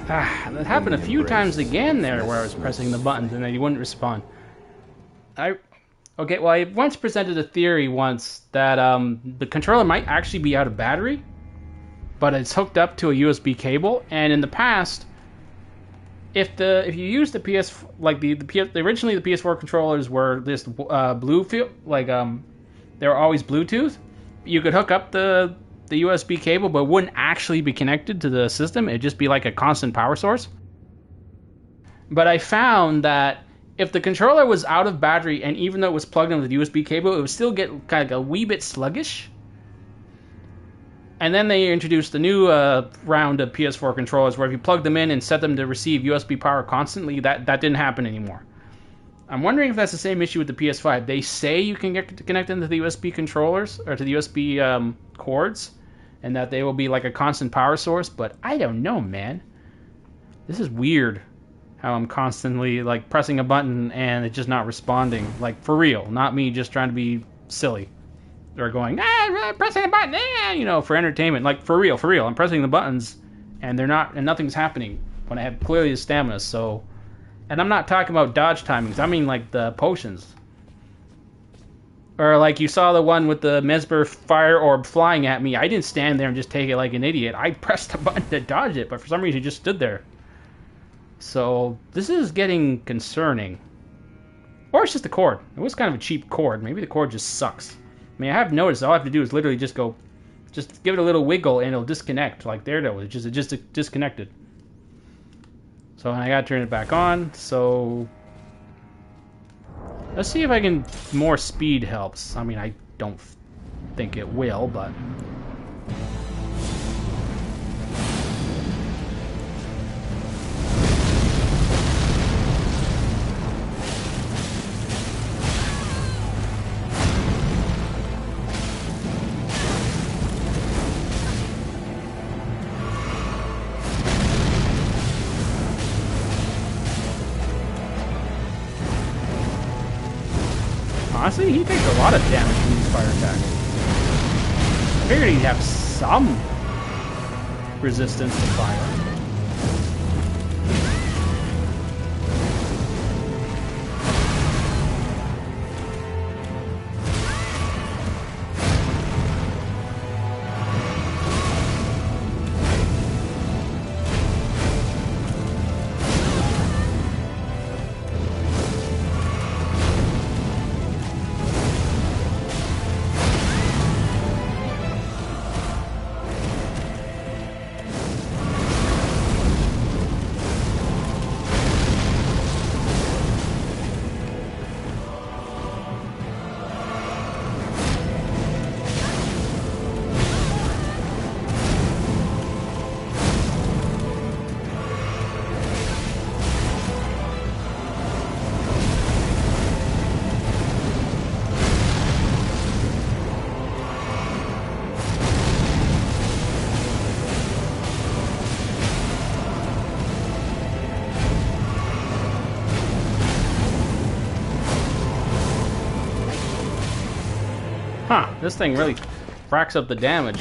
That happened a few times again there where I was pressing the buttons and then he wouldn't respond. Okay, well, I once presented a theory once that the controller might actually be out of battery, but it's hooked up to a USB cable. And in the past, if you use the PS, like originally the PS4 controllers were this blue field, like they were always Bluetooth. You could hook up the USB cable, but it wouldn't actually be connected to the system. It'd just be like a constant power source. But I found that if the controller was out of battery, and even though it was plugged in with the USB cable, it would still get kind of a wee bit sluggish. And then they introduced the new round of PS4 controllers where if you plug them in and set them to receive USB power constantly, that didn't happen anymore. I'm wondering if that's the same issue with the PS5. They say you can get to connect into the USB controllers, or to the USB cords, and that they will be like a constant power source, but I don't know, man. This is weird how I'm constantly like pressing a button and it's just not responding. Like, for real, not me just trying to be silly. Or going, pressing a button, for entertainment. Like, for real, I'm pressing the buttons and nothing's happening when I have clearly the stamina, so... And I'm not talking about dodge timings, I mean like the potions. Or like you saw the one with the Mesmer fire orb flying at me. I didn't stand there and just take it like an idiot. I pressed the button to dodge it, but for some reason it just stood there. So this is getting concerning. Or it's just the cord. It was kind of a cheap cord. Maybe the cord just sucks. I mean, I have noticed all I have to do is literally just go, just give it a little wiggle and it'll disconnect. Like there it was, it just disconnected. So I gotta turn it back on. So let's see if I can, more speed helps. I mean, I don't think it will, but. Honestly, he takes a lot of damage from these fire attacks. I figured he'd have some resistance to fire. Huh, this thing really racks up the damage.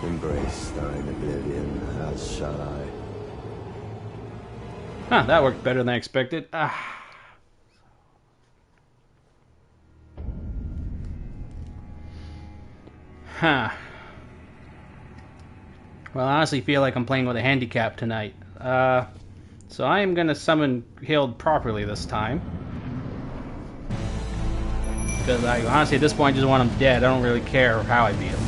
Embrace thine oblivion, as shall I. Huh, that worked better than I expected. Ah. Huh. Well, I honestly feel like I'm playing with a handicap tonight. So I am gonna summon Hild properly this time. Because I honestly, at this point, just want him dead. I don't really care how I beat him.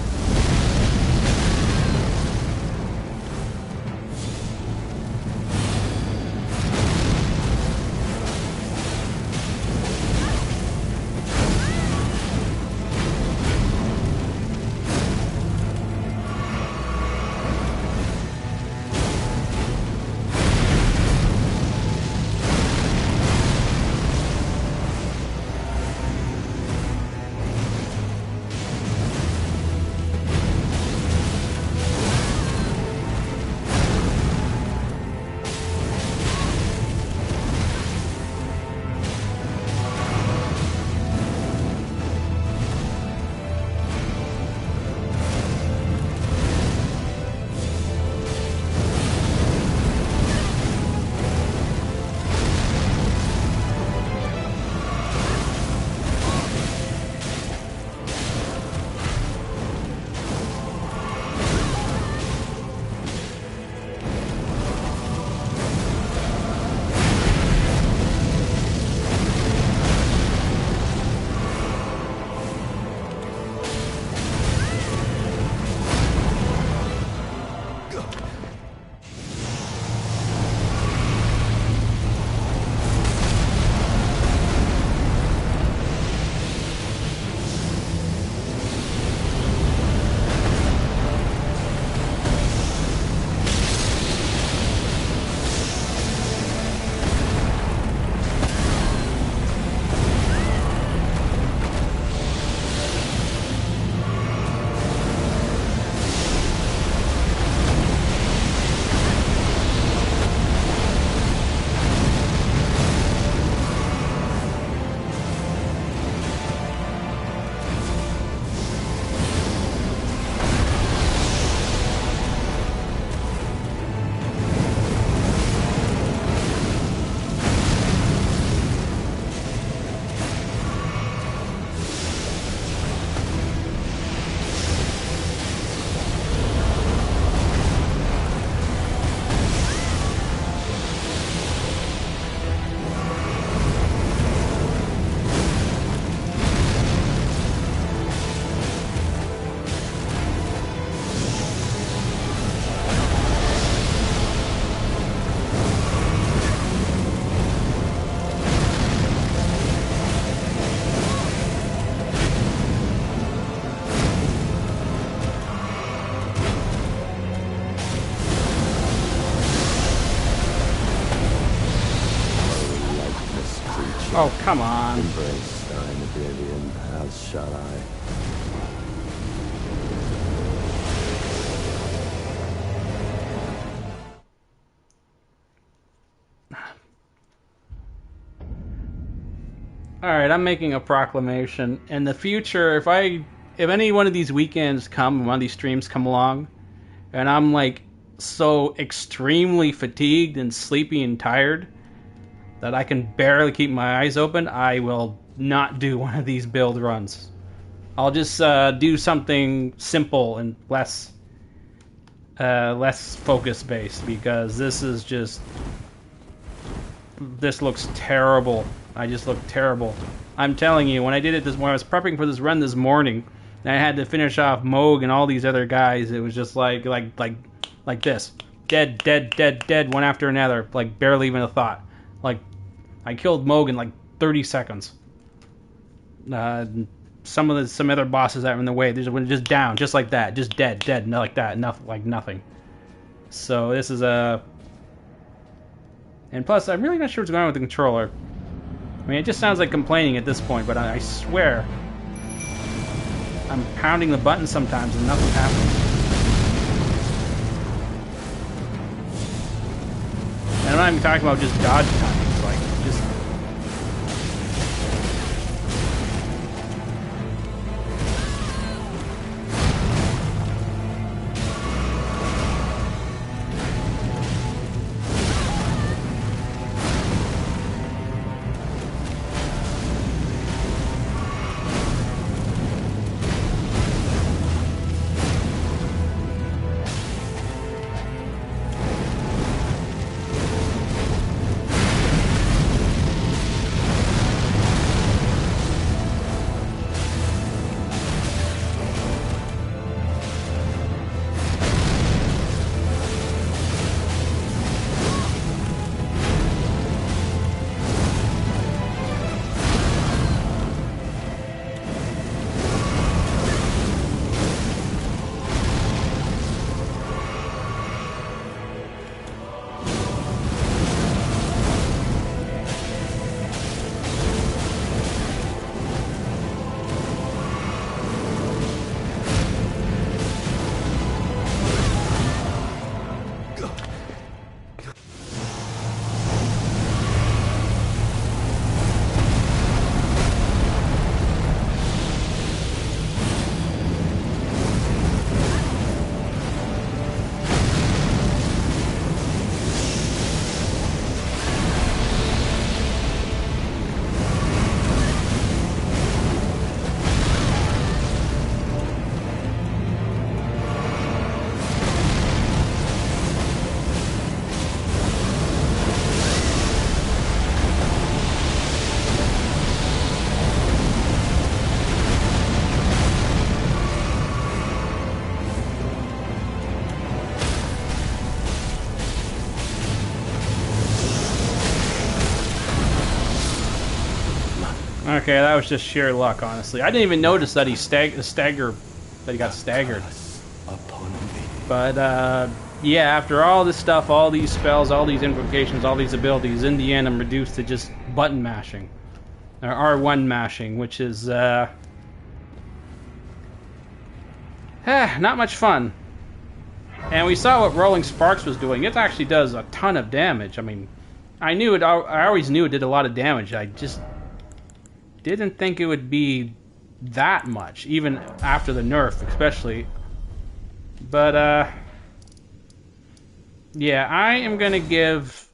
Oh, come on. Embrace thine oblivion, as shall I. Alright, I'm making a proclamation. In the future, if any one of these weekends come, one of these streams come along, and I'm like so extremely fatigued and sleepy and tired that I can barely keep my eyes open, I will not do one of these build runs. I'll just do something simple and less focus based, because this looks terrible. I just look terrible. I'm telling you, when I did it when I was prepping for this run this morning, and I had to finish off Moog and all these other guys, it was just like this. Dead, dead, dead, dead, one after another. Like, barely even a thought. Like, I killed Moog in like 30 seconds. Some other bosses that were in the way, they just down, just like that. Just dead, dead, like that. Nothing. So this is a... And plus, I'm really not sure what's going on with the controller. I mean, it just sounds like complaining at this point, but I swear I'm pounding the button sometimes and nothing's happening. And I'm not even talking about just dodge time. It's like, just... Okay, that was just sheer luck, honestly. I didn't even notice that he got staggered. But yeah, after all this stuff, all these spells, all these invocations, all these abilities, in the end I'm reduced to just button mashing. Or R1 mashing, which is not much fun. And we saw what Rolling Sparks was doing. It actually does a ton of damage. I mean, I always knew it did a lot of damage. I just didn't think it would be that much, even after the nerf, especially. But, yeah, I am going to give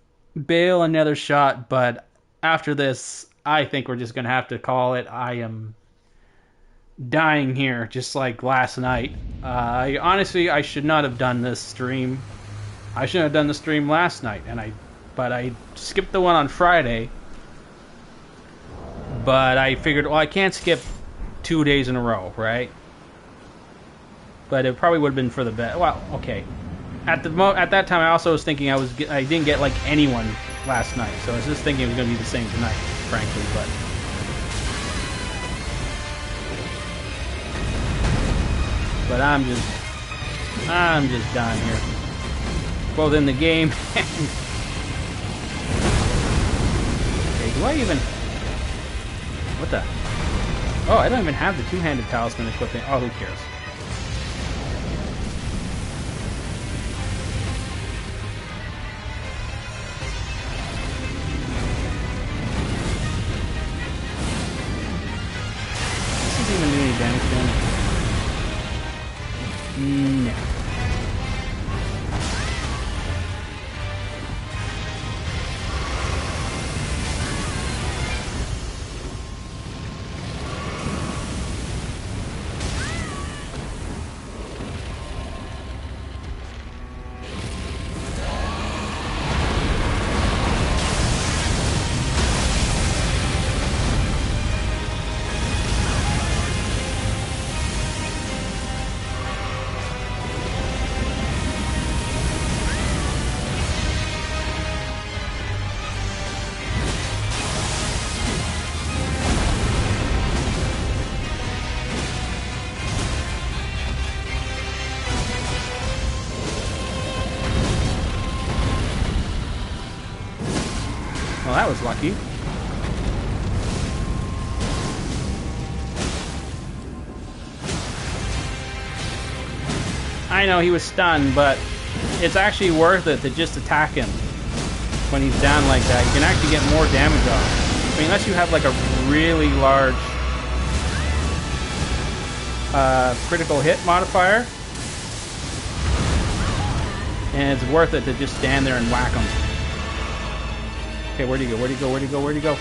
Bale another shot, but after this, I think we're just going to have to call it. I am dying here, just like last night. Honestly, I should not have done this stream. I shouldn't have done the stream last night, but I skipped the one on Friday. But I figured, well, I can't skip 2 days in a row, right? But it probably would have been for the best. Well, okay. At that time, I also was thinking I didn't get like anyone last night, so I was just thinking it was going to be the same tonight, frankly. But I'm just dying here, both in the game. Okay, do I even? What the? Oh, I don't even have the two-handed talisman equipping. Oh, who cares? This doesn't even do any damage to him. No. Well, that was lucky. I know he was stunned, but it's actually worth it to just attack him when he's down like that. You can actually get more damage off. I mean, unless you have like a really large critical hit modifier. And it's worth it to just stand there and whack him. Okay, where'd he go? Where'd he go? Where'd he go? Where'd he go?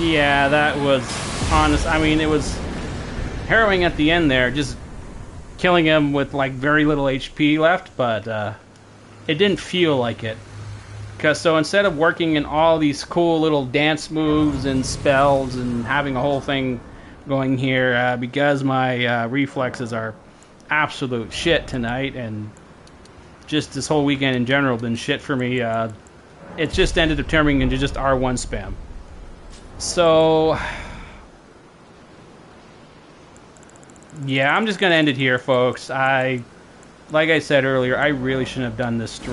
Yeah, that was honest. I mean, it was harrowing at the end there, just killing him with like very little HP left, but it didn't feel like it. Because so instead of working in all these cool little dance moves and spells and having a whole thing going here, because my reflexes are absolute shit tonight, and just this whole weekend in general been shit for me, it just ended up turning into just R1 spam. So yeah, I'm just gonna end it here, folks. Like I said earlier, I really shouldn't have done this stream.